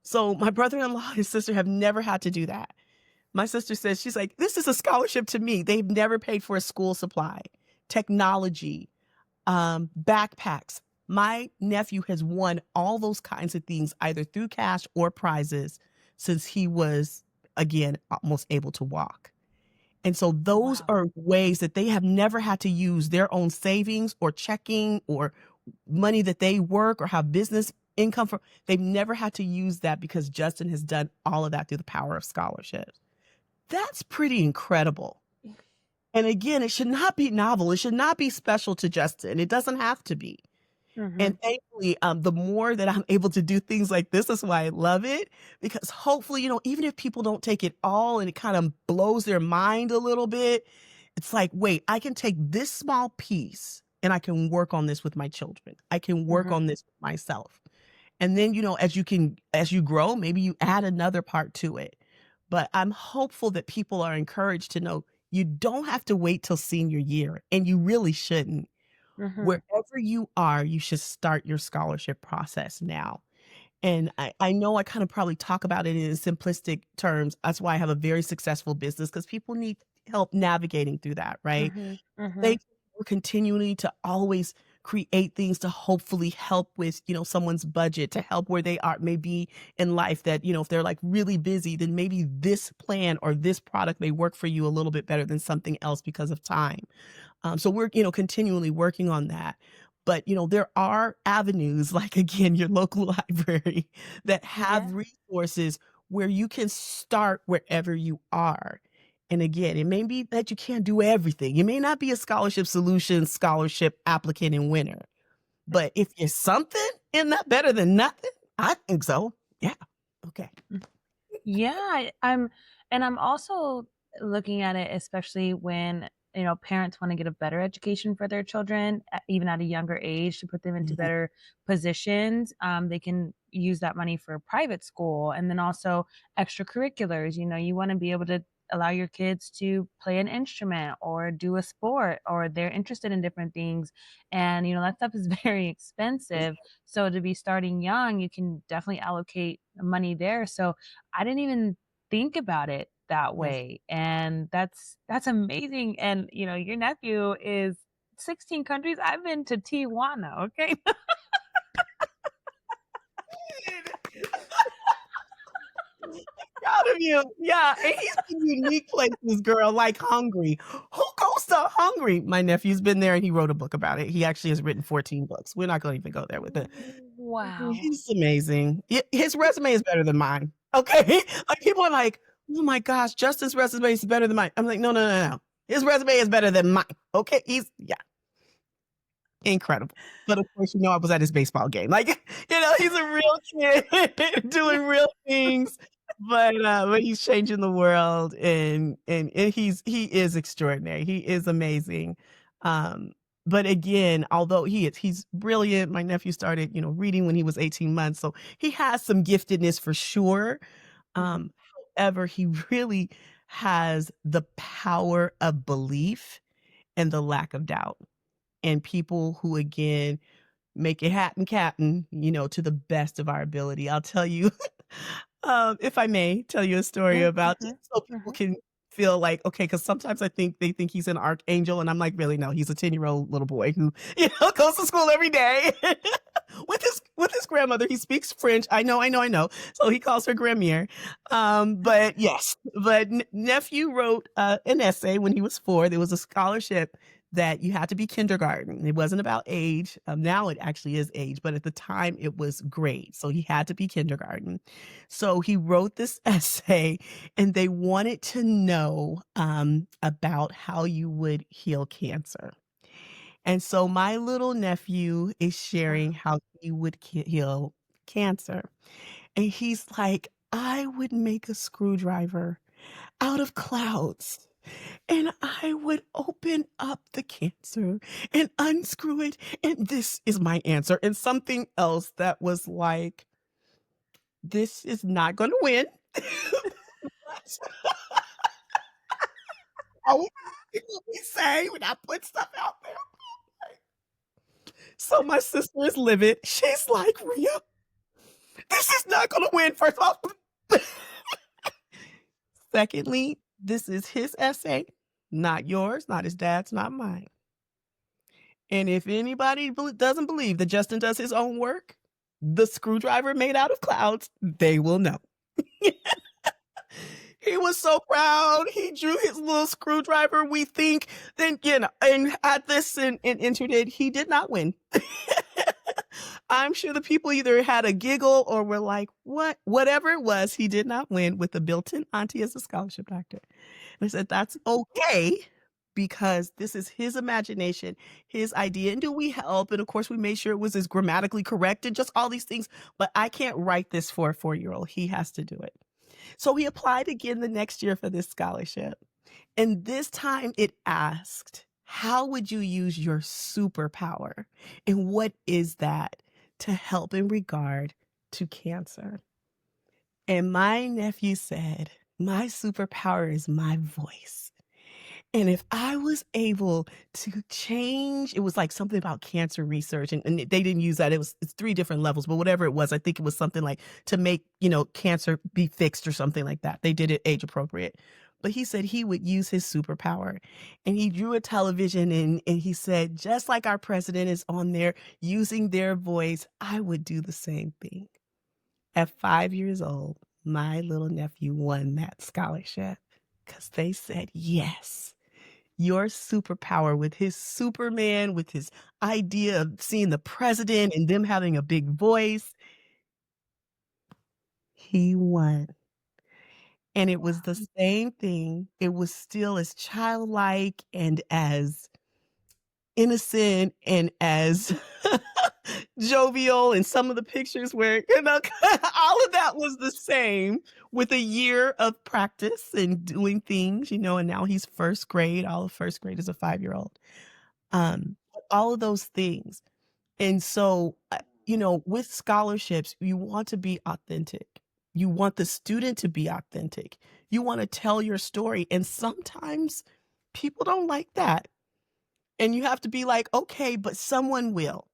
A: So my brother-in-law and his sister have never had to do that. My sister says, she's like, "This is a scholarship to me." They've never paid for a school supply, technology, backpacks. My nephew has won all those kinds of things either through cash or prizes since he was, again, almost able to walk. And so those
B: Wow.
A: are ways that they have never had to use their own savings or checking or money that they work or have business income for. They've never had to use that because Justin has done all of that through the power of scholarships. That's pretty incredible. And again, it should not be novel. It should not be special to Justin. It doesn't have to be.
B: Mhm,
A: And thankfully, the more that I'm able to do things like this is why I love it, because hopefully, even if people don't take it all and it kind of blows their mind a little bit, it's like, wait, I can take this small piece and I can work on this with my children. I can work
B: mhm,
A: on this with myself. And then, as you grow, maybe you add another part to it. But I'm hopeful that people are encouraged to know you don't have to wait till senior year, and you really shouldn't.
B: mhm,
A: Wherever you are, you should start your scholarship process now. And I know I kind of probably talk about it in simplistic terms. That's why I have a very successful business because people need help navigating through that, right?
B: mhm, mhm,
A: Thank you for continuing to always create things to hopefully help with, someone's budget, to help where they are maybe in life that, if they're like really busy, then maybe this plan or this product may work for you a little bit better than something else because of time. So we're, continually working on that. But, there are avenues like, again, your local library that
B: yeah,
A: have resources where you can start wherever you are. And again, it may be that you can't do everything. You may not be a scholarship solution scholarship applicant and winner. But if you're something in that better than nothing, I think so. Yeah. Okay.
B: mm. Yeah, I'm also looking at it, especially when, parents wanna get a better education for their children, even at a younger age to put them into
A: Mhm.
B: better positions. They can use that money for private school and then also extracurriculars. You wanna be able to allow your kids to play an instrument or do a sport, or they're interested in different things, and, that stuff is very expensive. So to be starting young, you can definitely allocate money there. So I didn't even think about it that
A: Yes.
B: way, and that's amazing. And, your nephew is 16 countries. I've been to Tijuana, okay?
A: Proud of you. Yeah, and he's been unique places, girl, like Hungary. Who goes to Hungary? My nephew's been there and he wrote a book about it. He actually has written 14 books. We're not gonna even go there with it.
B: Wow.
A: He's amazing. His resume is better than mine, okay? Like, people are like, "Oh my gosh, Justin's resume is better than mine." I'm like, "No, no, no, no. His resume is better than mine, okay?" Yeah, incredible. But, of course, I was at his baseball game. Like, he's a real kid doing real things, but he's changing the world, and he is extraordinary. He is amazing. Um, but again, although he's brilliant, my nephew started, reading when he was 18 months, so he has some giftedness for sure.
B: Mhm.
A: Um, However, he really has the power of belief and the lack of doubt. And people who, again, make it happen, captain, to the best of our ability. I'll tell you, if I may tell you a story
B: Yeah.
A: about, just
B: Mhm.
A: so people
B: Mhm.
A: can feel like, okay, because sometimes they think he's an archangel, and I'm like, really, no, he's a 10-year-old little boy who, goes to school every day with his grandmother. He speaks French. I know, I know, I know. So he calls her grandmere. But yes, but nephew wrote an essay when he was 4. There was a scholarship that you had to be kindergarten. It wasn't about age. Now it actually is age, but at the time it was grade. So he had to be kindergarten. So he wrote this essay, and they wanted to know about how you would heal cancer. And so my little nephew is sharing how he would heal cancer. And he's like, I would make a screwdriver out of clouds, and I would open up the cancer and unscrew it. And this is my answer. And something else that was like, this is not going to win. I will do what we say when I put stuff out there. So my sister is livid. She's like, Rhea, this is not going to win. First of all, secondly, this is his essay, not yours, not his dad's, not mine. And if anybody doesn't believe that Justin does his own work, the screwdriver made out of clouds, they will know. He was so proud. He drew his little screwdriver. We think, then, and at this and entered it, he did not win. I'm sure the people either had a giggle or were like, what? Whatever it was, he did not win with the built in auntie as a scholarship doctor. And I said, that's okay because this is his imagination, his idea. And do we help? And of course, we made sure it was as grammatically correct and just all these things. But I can't write this for a 4-year-old. He has to do it. So he applied again the next year for this scholarship. And this time it asked, how would you use your superpower? And what is that to help in regard to cancer? And my nephew said, my superpower is my voice. And if I was able to change, it was like something about cancer research, and they didn't use that. It's 3 different levels, but whatever it was, I think it was something like to make, cancer be fixed or something like that. They did it age appropriate. But he said he would use his superpower. And he drew a television, and he said, just like our president is on there using their voice, I would do the same thing. At 5 years old, my little nephew won that scholarship because they said yes, your superpower with his Superman, with his idea of seeing the president and them having a big voice, he won. And it was the same thing. It was still as childlike and as innocent and as jovial, and some of the pictures where, all of that was the same with a year of practice and doing things, and now he's first grade. All of first grade is a 5-year-old. All of those things. And so, with scholarships, you want to be authentic. You want the student to be authentic. You want to tell your story. And sometimes people don't like that. And you have to be like, okay, but someone will.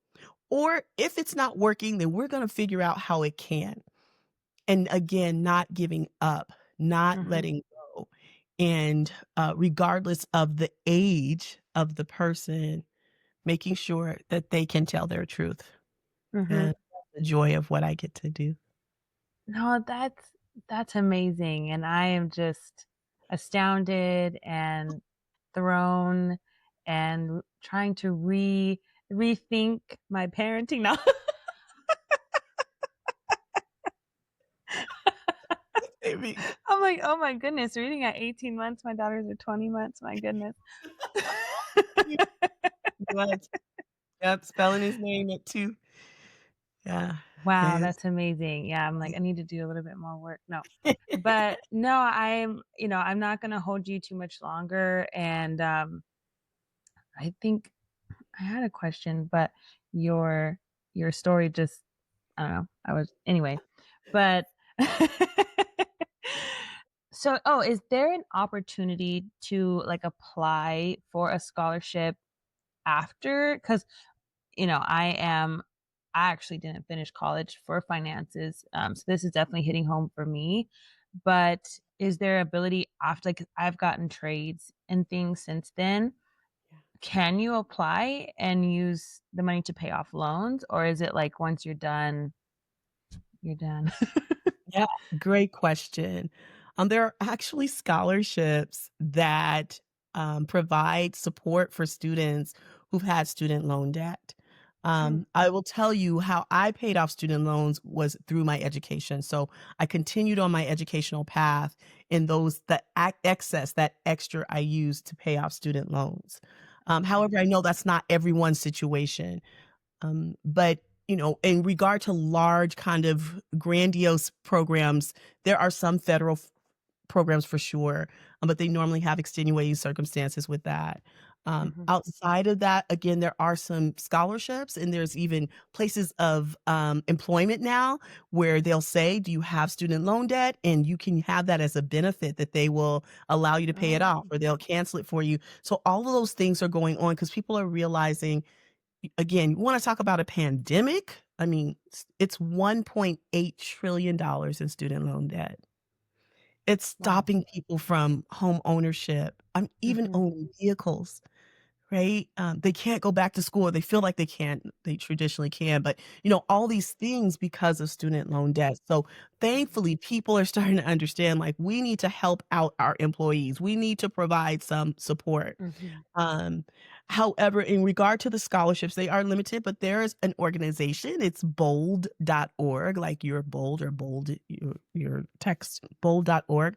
A: Or if it's not working, then we're going to figure out how it can. And again, not giving up, not
B: Mhm.
A: letting go. And regardless of the age of the person, making sure that they can tell their truth,
B: Mhm.
A: and the joy of what I get to do.
B: No, that's amazing, and I am just astounded and thrown and trying to rethink my parenting now.
A: Maybe.
B: I'm like, "Oh my goodness, reading at 18 months, my daughters are 20 months, my goodness."
A: What? Yep, spelling his name at 2. Yeah,
B: Wow,
A: yes.
B: that's amazing. Yeah, I'm like, I need to do a little bit more work. No. But no, I'm not gonna hold you too much longer, and, I think I had a question, but your your story just I don't know, I was anyway, but so is there an opportunity to, like, apply for a scholarship after? Because I actually didn't finish college for finances, so this is definitely hitting home for me, but is there ability after like, I've gotten trades and things since then. Can you apply and use the money to pay off loans, or is it like once you're done, you're done?
A: Yeah, great question. There are actually scholarships that provide support for students who've had student loan debt.
B: Mm,
A: I will tell you how I paid off student loans was through my education. So I continued on my educational path in those the excess, that extra I used to pay off student loans.
B: okay.
A: However, I know that's not everyone's situation. But, in regard to large kind of grandiose programs, there are some federal programs for sure, but they normally have extenuating circumstances with that.
B: Mhm.
A: Outside of that, again, there are some scholarships and there's even places of employment now where they'll say, do you have student loan debt? And you can have that as a benefit that they will allow you to pay it off
B: Oh.
A: or they'll cancel it for you. So all of those things are going on because people are realizing again, you wanna talk about a pandemic? I mean, it's $1.8 trillion dollars in student loan debt. It's
B: Wow.
A: stopping people from home ownership, even
B: Mhm.
A: owning vehicles, right? They can't go back to school, they feel like they can't, they traditionally can, but, all these things because of student loan debt. So,
B: Mhm.
A: thankfully, people are starting to understand, like, we need to help out our employees, we need to provide some support.
B: Mhm.
A: Um, However, in regard to the scholarships, they are limited, but there is an organization, it's bold.org, like you're bold or bold, your text, bold.org.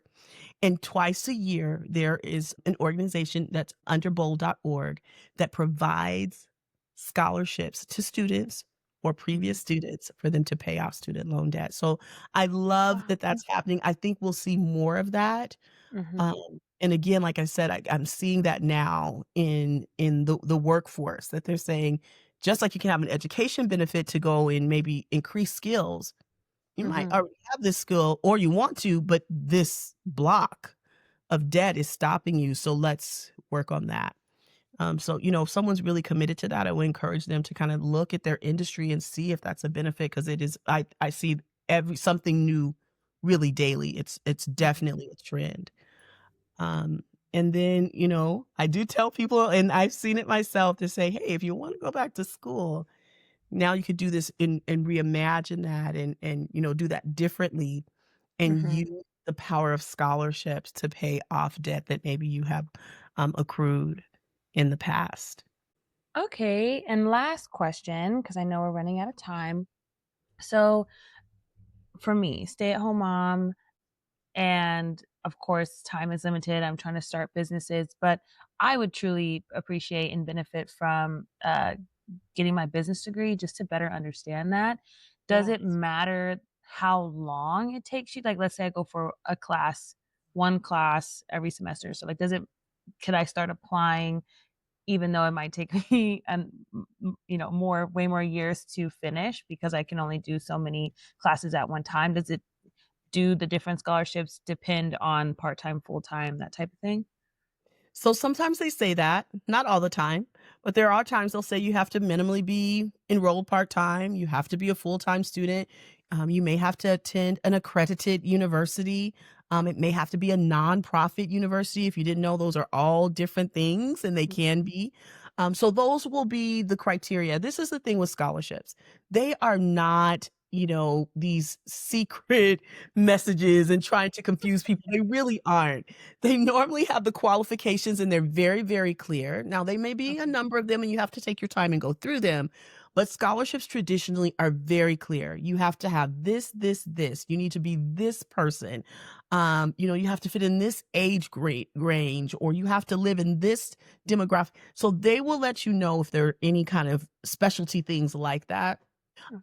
A: And twice a year, there is an organization that's under bold.org that provides scholarships to students or
B: Mhm.
A: previous students for them to pay off student loan debt. So I love
B: Wow.
A: that that's happening. I think we'll see more of that.
B: Mhm.
A: And again, like I said, I'm seeing that now in the workforce that they're saying, just like you can have an education benefit to go and maybe increase skills, you might
B: Mhm.
A: already have this skill or you want to, but this block of debt is stopping you. So let's work on that. So, if someone's really committed to that, I would encourage them to kind of look at their industry and see if that's a benefit because it is, I see every something new really daily. It's
B: Mhm.
A: definitely a trend. Um, and then, I do tell people, and I've seen it myself to say, hey, if you want to go back to school, now you could do this and reimagine that and do that differently and
B: Mhm.
A: use the power of scholarships to pay off debt that maybe you have accrued in the past.
B: Okay, and last question, because I know we're running out of time. So, for me, stay-at-home mom, and of course, time is limited. I'm trying to start businesses, but I would truly appreciate and benefit from getting my business degree just to better understand that. Does it
A: Yes.
B: matter how long it takes you? Like, let's say I go for a class, one class every semester. So, like, could I start applying even though it might take me and more way more years to finish because I can only do so many classes at one time? Do the different scholarships depend on part-time, full-time, that type of thing?
A: So sometimes they say that, not all the time, but there are times they'll say you have to minimally be enrolled part-time, you have to be a full-time student, you may have to attend an accredited university, it may have to be a nonprofit university. If you didn't know, those are all different things, and they can be. So those will be the criteria. This is the thing with scholarships. They are not, these secret messages and trying to confuse people. They really aren't. They normally have the qualifications and they're very, very clear. Now, they may be a
B: Okay.
A: number of them and you have to take your time and go through them, but scholarships traditionally are very clear. You have to have this, this, this. You need to be this person. You have to fit in this age grade range, or you have to live in this demographic. So they will let you know if there are any kind of specialty things like that.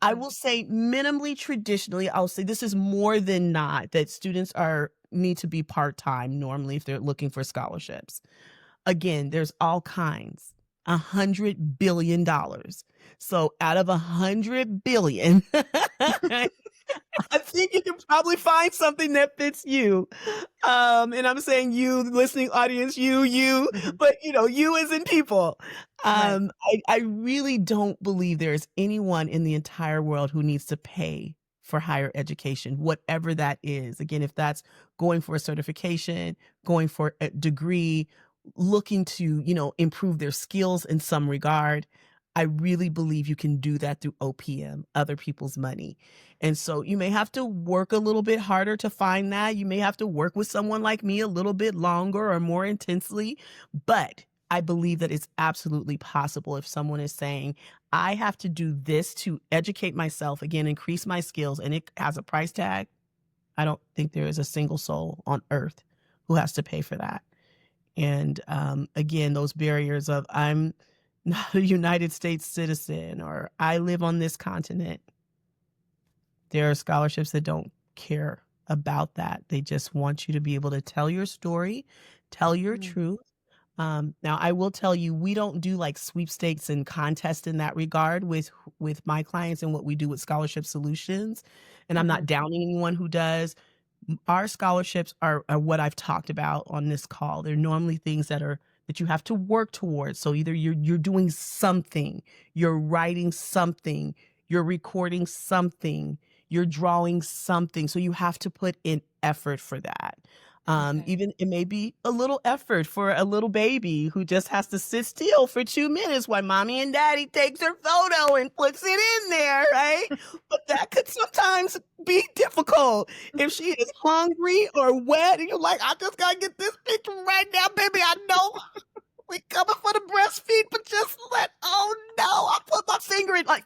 A: I
B: Okay.
A: will say minimally traditionally, I'll say this is more than not that students are need to be part-time normally if they're looking for scholarships. Again, there's all kinds. $100 billion. So out of 100 billion, I think you can probably find something that fits you. And I'm saying you, listening audience, you,
B: Mhm.
A: but you as in people.
B: Right.
A: I really don't believe there is anyone in the entire world who needs to pay for higher education, whatever that is. Again, if that's going for a certification, going for a degree, looking to, improve their skills in some regard. I really believe you can do that through OPM, other people's money. And so you may have to work a little bit harder to find that. You may have to work with someone like me a little bit longer or more intensely, but I believe that it's absolutely possible if someone is saying, I have to do this to educate myself, again, increase my skills, and it has a price tag. I don't think there is a single soul on earth who has to pay for that. And again, those barriers of I'm not a United States citizen or I live on this continent. There are scholarships that don't care about that. They just want you to be able to tell your story, tell your
B: Mm.
A: truth. Now, I will tell you, we don't do like sweepstakes and contests in that regard with my clients and what we do with scholarship solutions. And I'm not
B: Mhm.
A: downing anyone who does. Our scholarships are what I've talked about on this call. They're normally things that you have to work towards. So either you're doing something, you're writing something, you're recording something, you're drawing something. So you have to put in effort for that.
B: Okay.
A: Even it may be a little effort for a little baby who just has to sit still for 2 minutes while mommy and daddy takes her photo and puts it in there, right? But that could sometimes be difficult if she is hungry or wet and you're like, I just gotta get this picture right now, baby. I know we coming for the breastfeed, but just oh no, I put my finger in like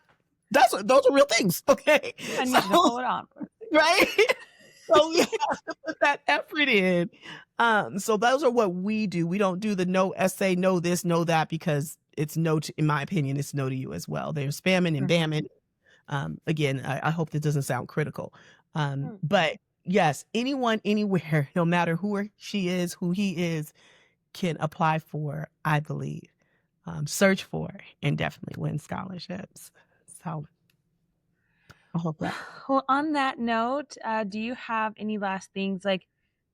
A: those are real things. Okay.
B: I
A: So
B: need you to hold on for a
A: right. So we have to put that effort in. So those are what we do. We don't do the no essay, no this, no that, because it's no to, in my opinion, it's no to you as well. They're spamming and
B: second.
A: bamming. Again, I hope that doesn't sound critical.
B: Mhm.
A: But yes, anyone, anywhere, no matter who she is, who he is, can apply for, I believe, search for, and definitely win scholarships. So I hope that.
B: Well, on that note, do you have any last things? Like,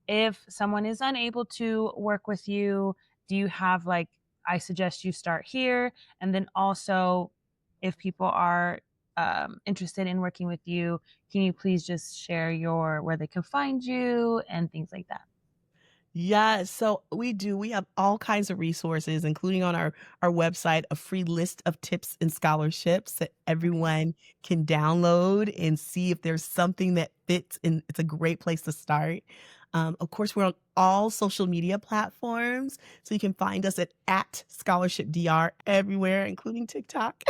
B: if someone is unable to work with you, do you have like, I suggest you start here? And then also, if people are interested in working with you, can you please just share your where they can find you and things like that?
A: Yeah, so we do. We have all kinds of resources, including on our website, a free list of tips and scholarships that
B: Okay.
A: everyone can download and see if there's something that fits. And it's a great place to start. Of course, we're on all social media platforms, so you can find us at Scholarship DR everywhere, including TikTok.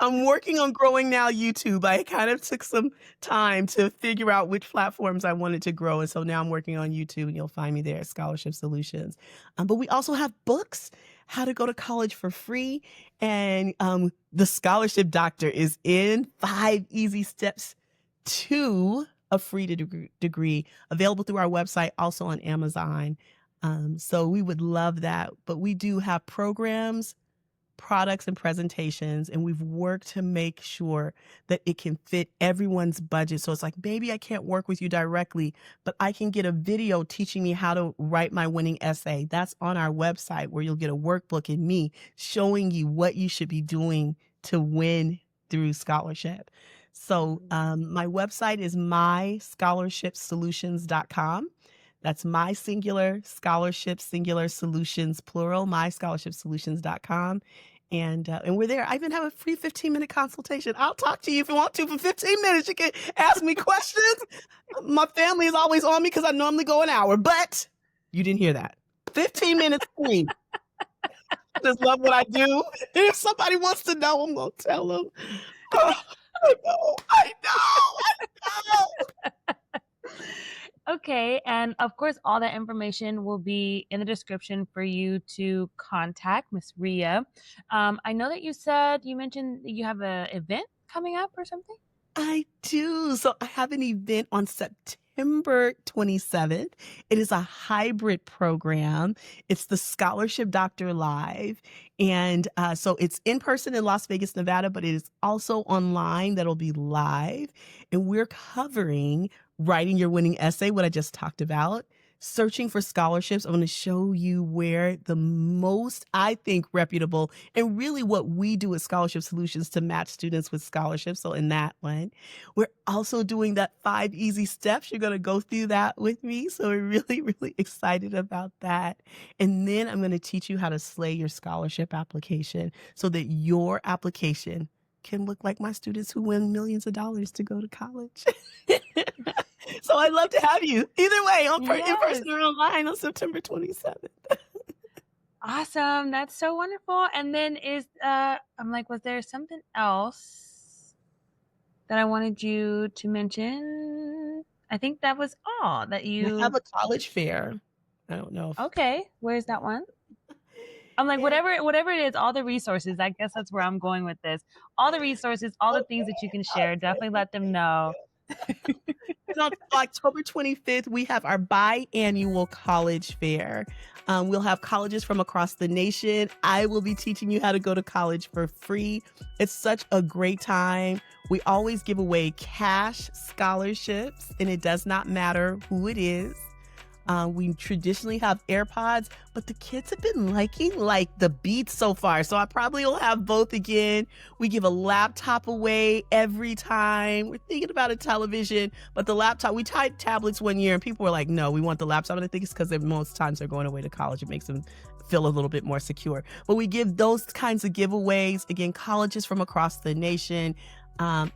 A: I'm working on growing now YouTube. I kind of took some time to figure out which platforms I wanted to grow. And so now I'm working on YouTube and you'll find me there at Scholarship Solutions. But we also have books, How to Go to College for Free. And The Scholarship Doctor is in 5 Easy Steps to a free degree available through our website, also on Amazon. So we would love that. But we do have programs, products and presentations, and we've worked to make sure that it can fit everyone's budget. So it's like, maybe I can't work with you directly, but I can get a video teaching me how to write my winning essay. That's on our website where you'll get a workbook and me showing you what you should be doing to win through scholarship. So
B: Mhm.
A: my website is myscholarshipsolutions.com. That's my singular, scholarship, singular, solutions, plural, myscholarshipsolutions.com. And we're there. I even have a free 15-minute consultation. I'll talk to you if you want to for 15 minutes. You can ask me questions. My family is always on me because I normally go an hour, but you didn't hear that. 15 minutes free. Just love what I do. If somebody wants to know, I'm gonna tell them. Oh, I know.
B: Okay, and of course, all that information will be in the description for you to contact Miss Ria. I know that you mentioned that you have a event coming up or something?
A: I do. So I have an event on September 27th. It is a hybrid program. It's the Scholarship Doctor Live. And so it's in person in Las Vegas, Nevada, but it is also online that'll be live. And we're covering writing your winning essay, what I just talked about, searching for scholarships. I'm going to show you where the most, I think, reputable and really what we do at Scholarship Solutions to match students with scholarships. So in that one, we're also doing that 5 easy steps. You're going to go through that with me. So we're really, really excited about that. And then I'm going to teach you how to slay your scholarship application so that your application can look like my students who win millions of dollars to go to college. So I'd love to have you either way in
B: Yes.
A: person or online on September 27th.
B: Awesome. That's so wonderful. And then I'm like, was there something else that I wanted you to mention? I think that was all that
A: I have
B: you
A: a college fair. I don't know if
B: Okay, where's that one? I'm like,
A: yeah,
B: whatever it is, all the resources, I guess that's where I'm going with this. All the resources, all the things that you can share,
A: okay.
B: definitely let them know.
A: And on October 25th, we have our biannual college fair. We'll have colleges from across the nation. I will be teaching you how to go to college for free. It's such a great time. We always give away cash scholarships, and it does not matter who it is. We traditionally have AirPods, but the kids have been liking like the Beats so far. So I probably will have both again. We give a laptop away every time. We're thinking about a television, but the laptop, we tried tablets one year and people were like, no, we want the laptop. And I think it's because most times they're going away to college. It makes them feel a little bit more secure. But we give those kinds of giveaways. Again, colleges from across the nation.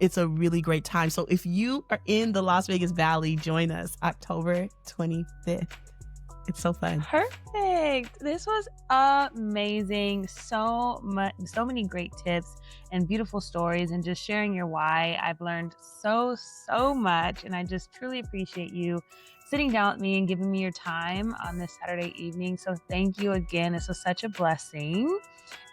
A: It's a really great time. So if you are in the Las Vegas Valley, join us October 25th. It's so fun.
B: Perfect. This was amazing. So many great tips and beautiful stories and just sharing your why. I've learned so much and I just truly appreciate you sitting down with me and giving me your time on this Saturday evening. So thank you again. This was such a blessing.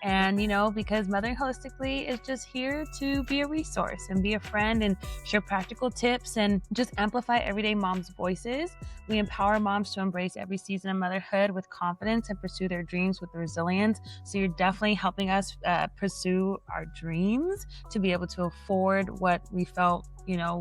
B: And, because Mothering Holistically is just here to be a resource and be a friend and share practical tips and just amplify everyday moms' voices. We empower moms to embrace every season of motherhood with confidence and pursue their dreams with resilience. So you're definitely helping us pursue our dreams to be able to afford what we felt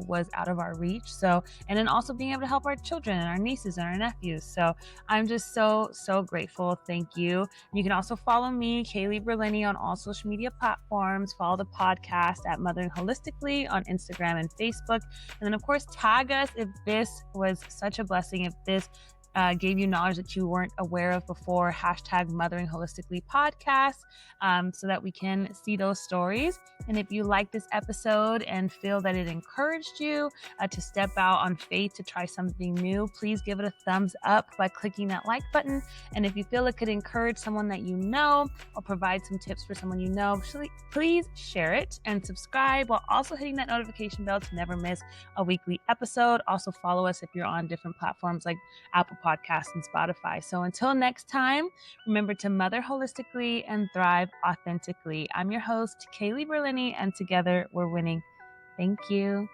B: was out of our reach. So, and then also being able to help our children and our nieces and our nephews. So I'm just so grateful. Thank you. You can also follow me, Kaylee Berlini, on all social media platforms. Follow the podcast at Mothering Holistically on Instagram and Facebook. And then, of course, tag us if this was such a blessing, if this gave you knowledge that you weren't aware of before. Hashtag Mothering Holistically podcast, so that we can see those stories. And if you like this episode and feel that it encouraged you to step out on faith to try something new, please give it a thumbs up by clicking that like button. And if you feel it could encourage someone that you know or provide some tips for someone you know, please share it and subscribe while also hitting that notification bell to never miss a weekly episode. Also follow us if you're on different platforms like Apple Podcasts and Spotify. So until next time, remember to mother holistically and thrive authentically. I'm your host, Kaylee Berlini, and together we're winning. Thank you.